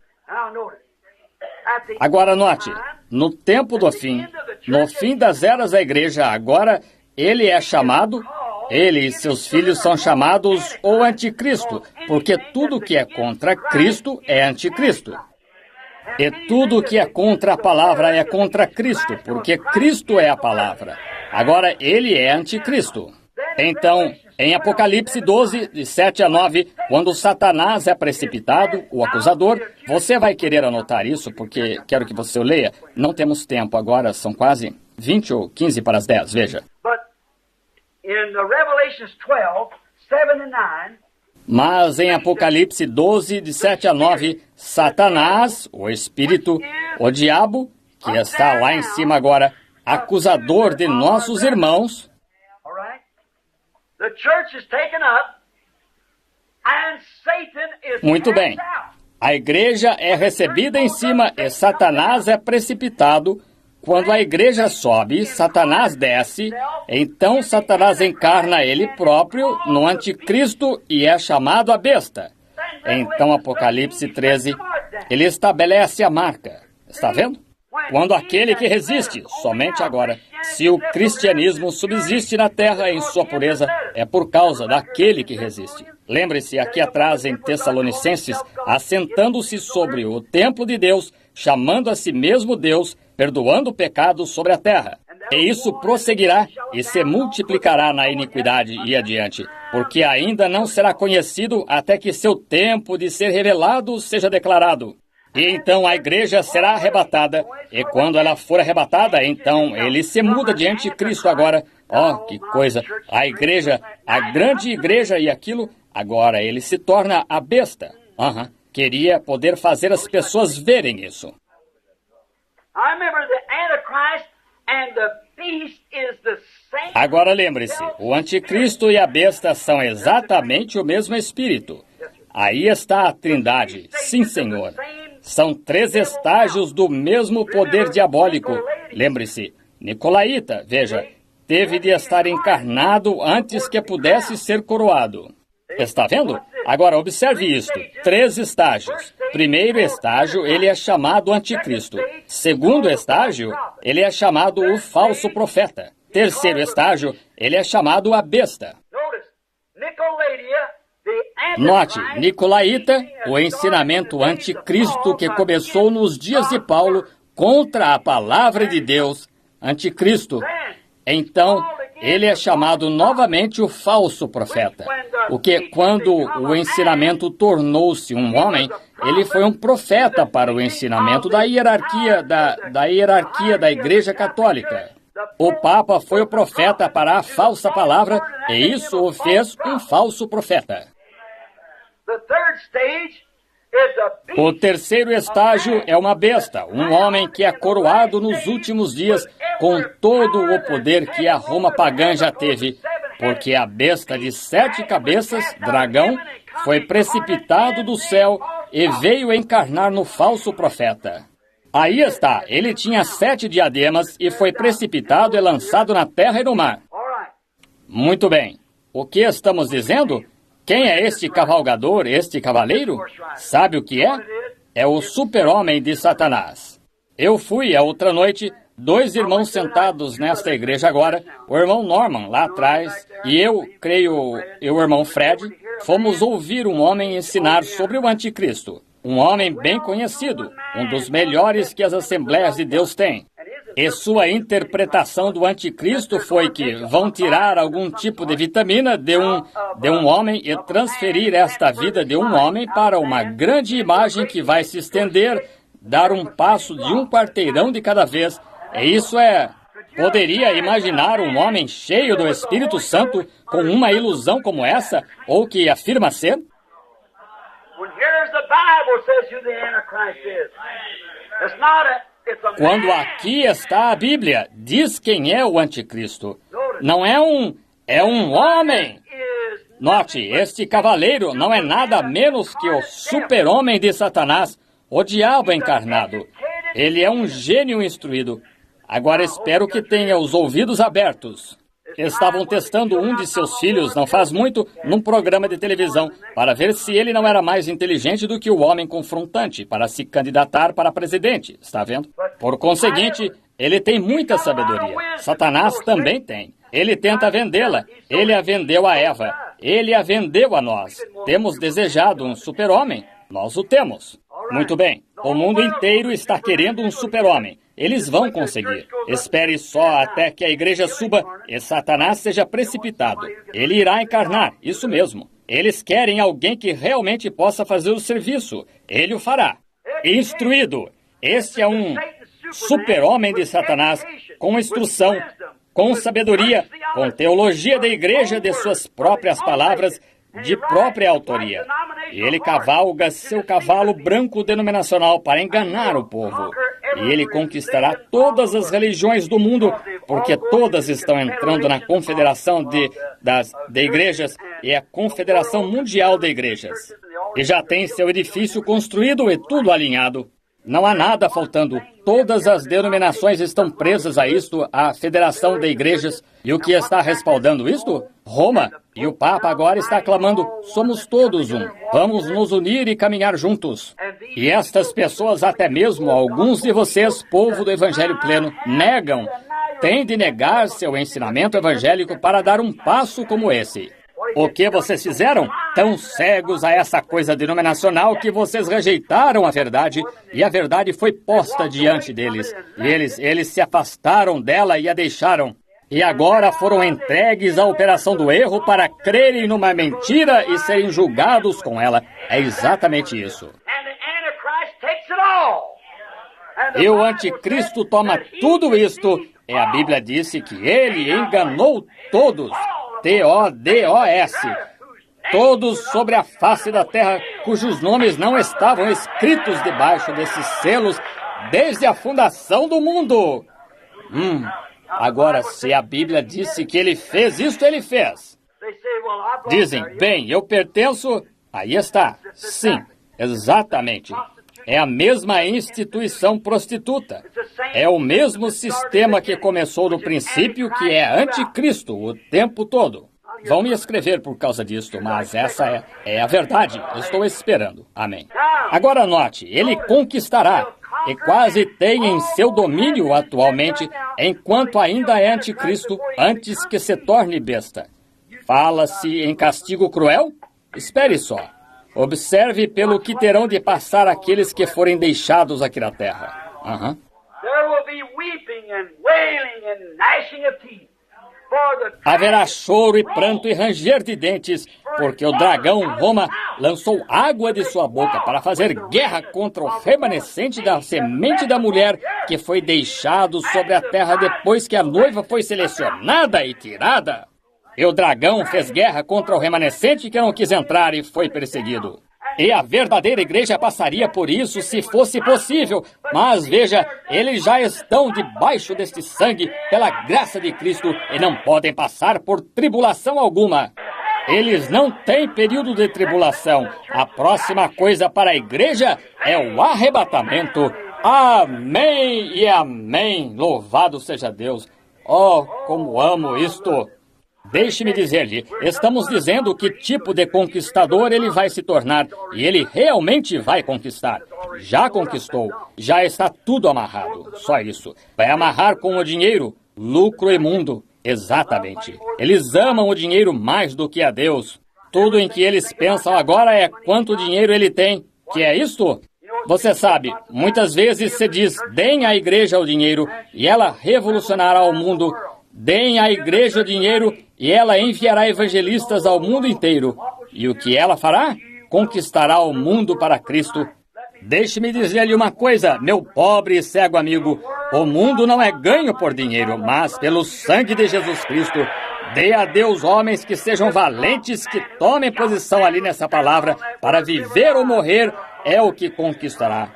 Agora note, no tempo do fim, no fim das eras da igreja, agora ele é chamado, ele e seus filhos são chamados o anticristo, porque tudo que é contra Cristo é anticristo. E tudo que é contra a palavra é contra Cristo, porque Cristo é a palavra. Agora ele é anticristo. Então, em Apocalipse 12, de 7 a 9, quando Satanás é precipitado, o acusador, você vai querer anotar isso, porque quero que você o leia. Não temos tempo agora, são quase 20 ou 15 para as 10, veja. Mas em Apocalipse 12, de 7 a 9, Satanás, o Espírito, o diabo, que está lá em cima agora, acusador de nossos irmãos, muito bem. A igreja é recebida em cima e Satanás é precipitado. Quando a igreja sobe, Satanás desce. Então Satanás encarna ele próprio no anticristo e é chamado a besta. Então Apocalipse 13, ele estabelece a marca. Está vendo? Quando aquele que resiste, somente agora, se o cristianismo subsiste na terra em sua pureza, é por causa daquele que resiste. Lembre-se, aqui atrás em Tessalonicenses, assentando-se sobre o templo de Deus, chamando a si mesmo Deus, perdoando o pecado sobre a terra. E isso prosseguirá e se multiplicará na iniquidade e adiante, porque ainda não será conhecido até que seu tempo de ser revelado seja declarado. E então a igreja será arrebatada, e quando ela for arrebatada, então ele se muda diante de Cristo agora. Oh, que coisa! A igreja, a grande igreja e aquilo, agora ele se torna a besta. Queria poder fazer as pessoas verem isso. Agora lembre-se, o anticristo e a besta são exatamente o mesmo espírito. Aí está a Trindade, sim, Senhor. São 3 estágios do mesmo poder diabólico. Lembre-se, Nicolaíta, veja, teve de estar encarnado antes que pudesse ser coroado. Está vendo? Agora observe isto. 3 estágios. Primeiro estágio, ele é chamado anticristo. Segundo estágio, ele é chamado o falso profeta. Terceiro estágio, ele é chamado a besta. Note, Nicolaíta, o ensinamento anticristo que começou nos dias de Paulo contra a palavra de Deus, anticristo. Então, ele é chamado novamente o falso profeta. O que, quando o ensinamento tornou-se um homem, ele foi um profeta para o ensinamento da hierarquia da Igreja Católica. O Papa foi o profeta para a falsa palavra, e isso o fez um falso profeta. O terceiro estágio é uma besta, um homem que é coroado nos últimos dias com todo o poder que a Roma pagã já teve, porque a besta de 7 cabeças, dragão, foi precipitado do céu e veio encarnar no falso profeta. Aí está, ele tinha 7 diademas e foi precipitado e lançado na terra e no mar. Muito bem. O que estamos dizendo? Quem é este cavalgador, este cavaleiro? Sabe o que é? É o super-homem de Satanás. Eu fui, a outra noite, 2 irmãos sentados nesta igreja agora, o irmão Norman lá atrás, e eu, creio, e o irmão Fred, fomos ouvir um homem ensinar sobre o anticristo. Um homem bem conhecido, um dos melhores que as Assembleias de Deus têm. E sua interpretação do anticristo foi que vão tirar algum tipo de vitamina de um homem e transferir esta vida de um homem para uma grande imagem que vai se estender, dar um passo de 1 quarteirão de cada vez. E isso é... Poderia imaginar um homem cheio do Espírito Santo com uma ilusão como essa, ou que afirma ser? Quando aqui está a Bíblia, diz quem é o anticristo. Não é um homem. Note, este cavaleiro não é nada menos que o super-homem de Satanás, o diabo encarnado. Ele é um gênio instruído. Agora espero que tenha os ouvidos abertos. Estavam testando um de seus filhos, não faz muito, num programa de televisão, para ver se ele não era mais inteligente do que o homem confrontante para se candidatar para presidente, está vendo? Por conseguinte, ele tem muita sabedoria. Satanás também tem. Ele tenta vendê-la. Ele a vendeu a Eva. Ele a vendeu a nós. Temos desejado um super-homem. Nós o temos. Muito bem. O mundo inteiro está querendo um super-homem. Eles vão conseguir. Espere só até que a igreja suba e Satanás seja precipitado. Ele irá encarnar, isso mesmo. Eles querem alguém que realmente possa fazer o serviço. Ele o fará. Instruído. Este é um super-homem de Satanás, com instrução, com sabedoria, com teologia da igreja de suas próprias palavras, de própria autoria. E ele cavalga seu cavalo branco denominacional para enganar o povo. E ele conquistará todas as religiões do mundo, porque todas estão entrando na confederação de igrejas, e é a Confederação Mundial de Igrejas. E já tem seu edifício construído e tudo alinhado. Não há nada faltando. Todas as denominações estão presas a isto, a Federação de Igrejas. E o que está respaldando isto? Roma. E o Papa agora está clamando, somos todos um. Vamos nos unir e caminhar juntos. E estas pessoas, até mesmo alguns de vocês, povo do Evangelho pleno, negam. Têm de negar seu ensinamento evangélico para dar um passo como esse. O que vocês fizeram? Tão cegos a essa coisa denominacional que vocês rejeitaram a verdade, e a verdade foi posta diante deles. E eles se afastaram dela e a deixaram. E agora foram entregues à operação do erro para crerem numa mentira e serem julgados com ela. É exatamente isso. E o anticristo toma tudo isto, e a Bíblia disse que ele enganou todos. T-O-D-O-S. Todos sobre a face da terra cujos nomes não estavam escritos debaixo desses selos desde a fundação do mundo. Agora, se a Bíblia disse que ele fez isto, ele fez. Dizem, bem, eu pertenço... Aí está. Sim, exatamente. É a mesma instituição prostituta. É o mesmo sistema que começou no princípio, que é anticristo o tempo todo. Vão me escrever por causa disto, mas essa é a verdade. Estou esperando. Amém. Agora note, ele conquistará, e quase tem em seu domínio atualmente, enquanto ainda é anticristo, antes que se torne besta. Fala-se em castigo cruel? Espere só. Observe pelo que terão de passar aqueles que forem deixados aqui na terra. Haverá choro e pranto e ranger de dentes, porque o dragão Roma lançou água de sua boca para fazer guerra contra o remanescente da semente da mulher que foi deixado sobre a terra depois que a noiva foi selecionada e tirada. E o dragão fez guerra contra o remanescente que não quis entrar e foi perseguido. E a verdadeira igreja passaria por isso se fosse possível. Mas veja, eles já estão debaixo deste sangue pela graça de Cristo e não podem passar por tribulação alguma. Eles não têm período de tribulação. A próxima coisa para a igreja é o arrebatamento. Amém e amém. Louvado seja Deus. Oh, como amo isto. Deixe-me dizer-lhe, estamos dizendo que tipo de conquistador ele vai se tornar, e ele realmente vai conquistar. Já conquistou, já está tudo amarrado, só isso. Vai amarrar com o dinheiro, lucro imundo, exatamente. Eles amam o dinheiro mais do que a Deus. Tudo em que eles pensam agora é quanto dinheiro ele tem. Que é isto? Você sabe, muitas vezes se diz, deem à igreja o dinheiro, e ela revolucionará o mundo. Deem à igreja o dinheiro e ela enviará evangelistas ao mundo inteiro. E o que ela fará? Conquistará o mundo para Cristo. Deixe-me dizer-lhe uma coisa, meu pobre e cego amigo. O mundo não é ganho por dinheiro, mas pelo sangue de Jesus Cristo. Dê a Deus homens que sejam valentes, que tomem posição ali nessa palavra, para viver ou morrer é o que conquistará.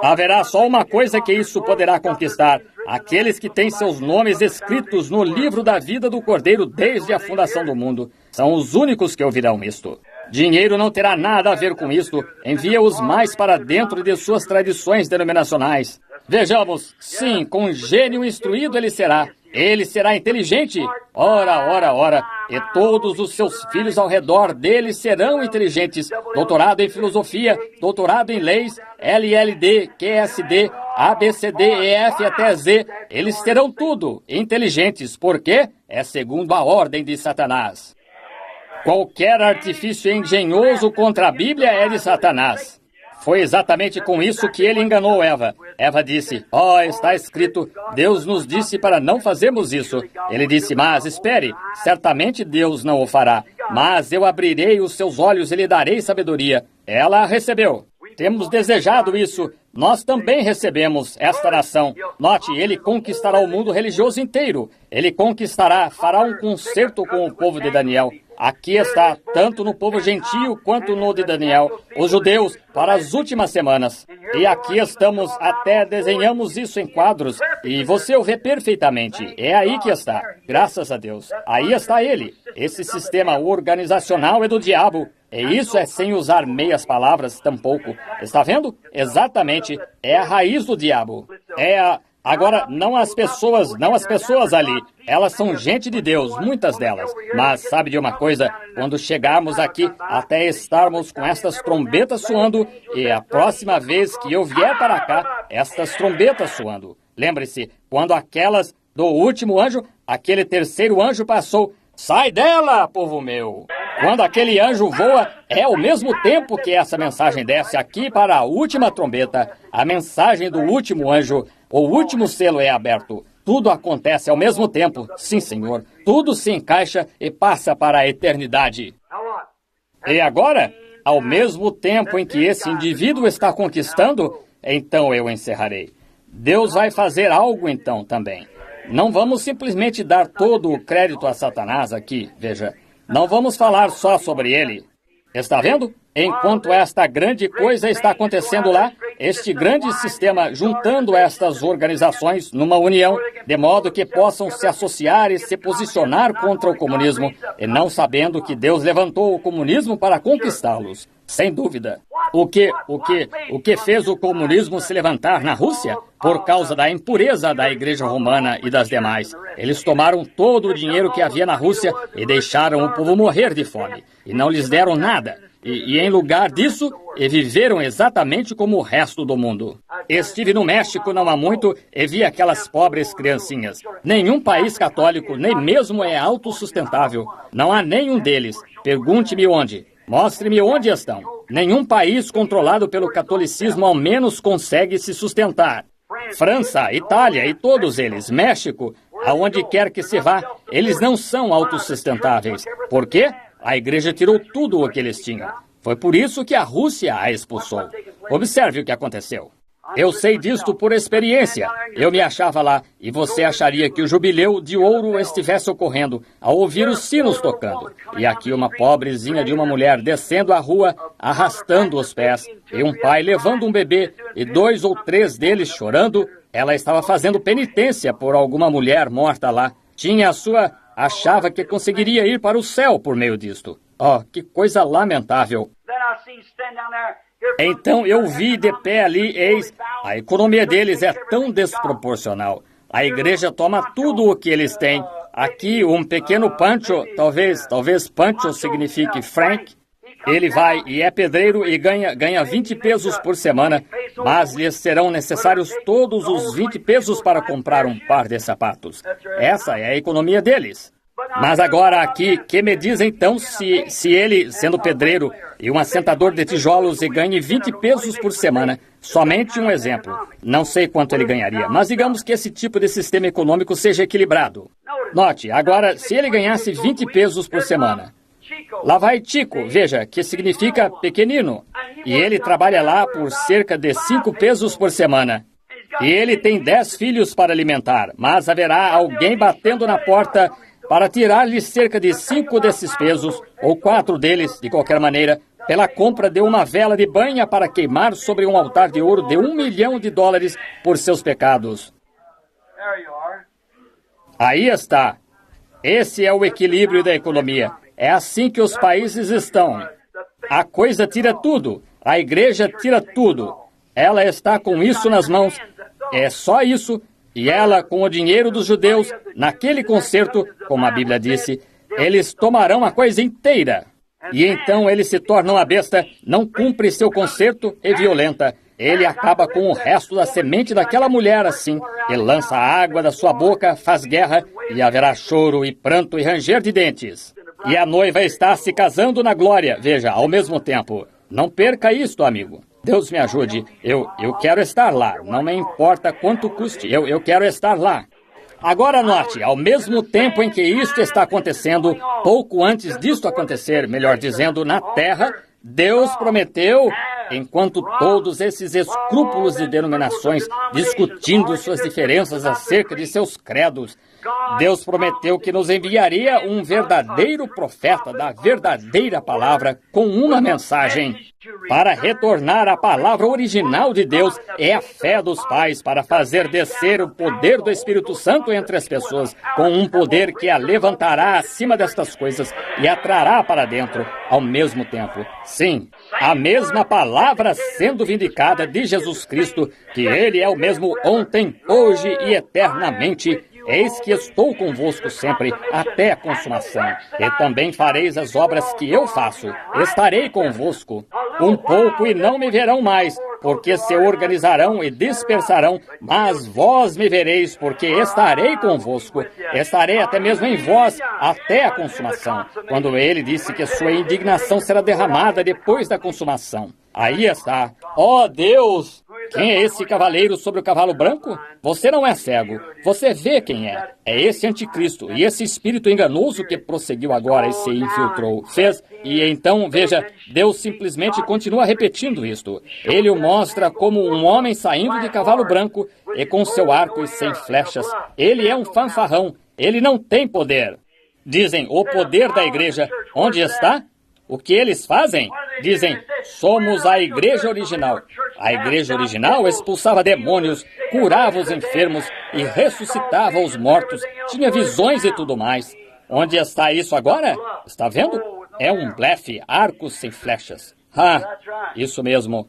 Haverá só uma coisa que isso poderá conquistar: aqueles que têm seus nomes escritos no livro da vida do Cordeiro desde a fundação do mundo. São os únicos que ouvirão isto. Dinheiro não terá nada a ver com isto. Envia-os mais para dentro de suas tradições denominacionais. Vejamos, sim, com gênio instruído ele será. Ele será inteligente. Ora, ora, ora. E todos os seus filhos ao redor dele serão inteligentes. Doutorado em filosofia, doutorado em leis, LLD, QSD, ABCD, EF até Z. Eles terão tudo inteligentes. Por quê? É segundo a ordem de Satanás. Qualquer artifício engenhoso contra a Bíblia é de Satanás. Foi exatamente com isso que ele enganou Eva. Eva disse, está escrito, Deus nos disse para não fazermos isso. Ele disse, mas espere, certamente Deus não o fará. Mas eu abrirei os seus olhos e lhe darei sabedoria. Ela a recebeu. Temos desejado isso. Nós também recebemos esta nação. Note, ele conquistará o mundo religioso inteiro. Ele conquistará, fará um concerto com o povo de Daniel. Aqui está, tanto no povo gentio quanto no de Daniel, os judeus, para as últimas semanas. E aqui estamos, até desenhamos isso em quadros, e você o vê perfeitamente. É aí que está, graças a Deus. Aí está ele. Esse sistema organizacional é do diabo. E isso é sem usar meias palavras, tampouco. Está vendo? Exatamente. É a raiz do diabo. Agora, não as pessoas ali. Elas são gente de Deus, muitas delas. Mas sabe de uma coisa? Quando chegarmos aqui, até estarmos com estas trombetas soando, e a próxima vez que eu vier para cá, estas trombetas soando. Lembre-se, quando aquelas do último anjo, aquele terceiro anjo passou, sai dela, povo meu! Quando aquele anjo voa, é ao mesmo tempo que essa mensagem desce aqui para a última trombeta, a mensagem do último anjo. O último selo é aberto. Tudo acontece ao mesmo tempo. Sim, Senhor. Tudo se encaixa e passa para a eternidade. E agora, ao mesmo tempo em que esse indivíduo está conquistando, então eu encerrarei. Deus vai fazer algo então também. Não vamos simplesmente dar todo o crédito a Satanás aqui, veja. Não vamos falar só sobre ele. Está vendo? Enquanto esta grande coisa está acontecendo lá, este grande sistema juntando estas organizações numa união, de modo que possam se associar e se posicionar contra o comunismo, e não sabendo que Deus levantou o comunismo para conquistá-los. Sem dúvida. O que fez o comunismo se levantar na Rússia? Por causa da impureza da Igreja Romana e das demais. Eles tomaram todo o dinheiro que havia na Rússia e deixaram o povo morrer de fome. E não lhes deram nada. E em lugar disso, viveram exatamente como o resto do mundo. Estive no México não há muito e vi aquelas pobres criancinhas. Nenhum país católico, nem mesmo é autossustentável. Não há nenhum deles. Pergunte-me onde. Mostre-me onde estão. Nenhum país controlado pelo catolicismo ao menos consegue se sustentar. França, Itália e todos eles, México, aonde quer que se vá, eles não são autossustentáveis. Por quê? A igreja tirou tudo o que eles tinham. Foi por isso que a Rússia a expulsou. Observe o que aconteceu. Eu sei disto por experiência. Eu me achava lá e você acharia que o jubileu de ouro estivesse ocorrendo ao ouvir os sinos tocando. E aqui uma pobrezinha de uma mulher descendo a rua, arrastando os pés, e um pai levando um bebê e 2 ou 3 deles chorando. Ela estava fazendo penitência por alguma mulher morta lá. Achava que conseguiria ir para o céu por meio disto. Oh, que coisa lamentável. Então eu vi de pé ali, a economia deles é tão desproporcional. A igreja toma tudo o que eles têm. Aqui um pequeno Pancho, talvez Pancho signifique Frank. Ele vai e é pedreiro e ganha 20 pesos por semana, mas lhes serão necessários todos os 20 pesos para comprar um par de sapatos. Essa é a economia deles. Mas agora aqui, que me diz então se ele, sendo pedreiro e um assentador de tijolos, e ganhe 20 pesos por semana? Somente um exemplo. Não sei quanto ele ganharia, mas digamos que esse tipo de sistema econômico seja equilibrado. Note, agora, se ele ganhasse 20 pesos por semana, lá vai Chico, veja, que significa pequenino, e ele trabalha lá por cerca de 5 pesos por semana. E ele tem 10 filhos para alimentar, mas haverá alguém batendo na porta para tirar-lhe cerca de 5 desses pesos, ou 4 deles, de qualquer maneira, pela compra de uma vela de banha para queimar sobre um altar de ouro de $1 milhão por seus pecados. Aí está. Esse é o equilíbrio da economia. É assim que os países estão. A coisa tira tudo. A igreja tira tudo. Ela está com isso nas mãos. É só isso. E ela, com o dinheiro dos judeus, naquele concerto, como a Bíblia disse, eles tomarão a coisa inteira. E então ele se torna uma besta, não cumpre seu concerto e violenta. Ele acaba com o resto da semente daquela mulher assim, e lança a água da sua boca, faz guerra, e haverá choro e pranto e ranger de dentes. E a noiva está se casando na glória, veja, ao mesmo tempo. Não perca isto, amigo. Deus me ajude. Eu quero estar lá, não me importa quanto custe, eu quero estar lá. Agora note, ao mesmo tempo em que isto está acontecendo, pouco antes disto acontecer, melhor dizendo, na terra, Deus prometeu, enquanto todos esses escrúpulos de denominações discutindo suas diferenças acerca de seus credos, Deus prometeu que nos enviaria um verdadeiro profeta da verdadeira palavra com uma mensagem. Para retornar à palavra original de Deus é a fé dos pais para fazer descer o poder do Espírito Santo entre as pessoas, com um poder que a levantará acima destas coisas e a trará para dentro ao mesmo tempo. Sim, a mesma palavra sendo vindicada de Jesus Cristo, que Ele é o mesmo ontem, hoje e eternamente. Eis que estou convosco sempre, até a consumação. E também fareis as obras que eu faço. Estarei convosco. Um pouco e não me verão mais, porque se organizarão e dispersarão, mas vós me vereis, porque estarei convosco. Estarei até mesmo em vós, até a consumação. Quando ele disse que sua indignação será derramada depois da consumação. Aí está. Ó Deus! Quem é esse cavaleiro sobre o cavalo branco? Você não é cego. Você vê quem é. É esse anticristo e esse espírito enganoso que prosseguiu agora e se infiltrou. Fez. E então, veja, Deus simplesmente continua repetindo isto. Ele o mostra como um homem saindo de cavalo branco e com seu arco e sem flechas. Ele é um fanfarrão. Ele não tem poder. Dizem, o poder da igreja. Onde está? O que eles fazem? Dizem, somos a igreja original. A igreja original expulsava demônios, curava os enfermos e ressuscitava os mortos, tinha visões e tudo mais. Onde está isso agora? Está vendo? É um blefe, arcos sem flechas. Isso mesmo.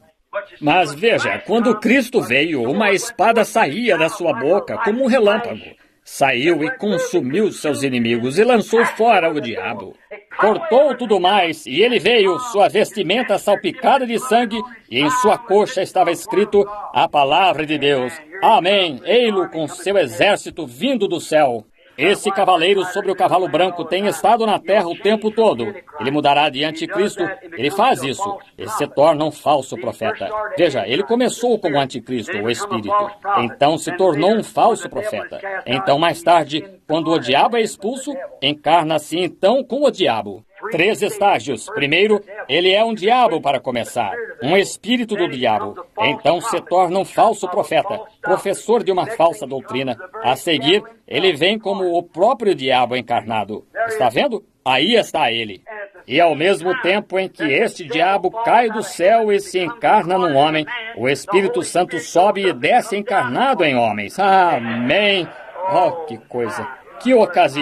Mas veja, quando Cristo veio, uma espada saía da sua boca como um relâmpago. Saiu e consumiu seus inimigos e lançou fora o diabo. Cortou tudo mais, e ele veio, sua vestimenta salpicada de sangue, e em sua coxa estava escrito a palavra de Deus. Amém. Ei-lo com seu exército vindo do céu. Esse cavaleiro sobre o cavalo branco tem estado na terra o tempo todo. Ele mudará de anticristo. Ele faz isso. Ele se torna um falso profeta. Veja, ele começou como anticristo, o espírito. Então se tornou um falso profeta. Então, mais tarde, quando o diabo é expulso, encarna-se então com o diabo. 3 estágios. Primeiro, ele é um diabo para começar, um espírito do diabo. Então se torna um falso profeta, professor de uma falsa doutrina. A seguir, ele vem como o próprio diabo encarnado. Está vendo? Aí está ele. E ao mesmo tempo em que este diabo cai do céu e se encarna num homem, o Espírito Santo sobe e desce encarnado em homens. Amém! Oh, que coisa! Que ocasião!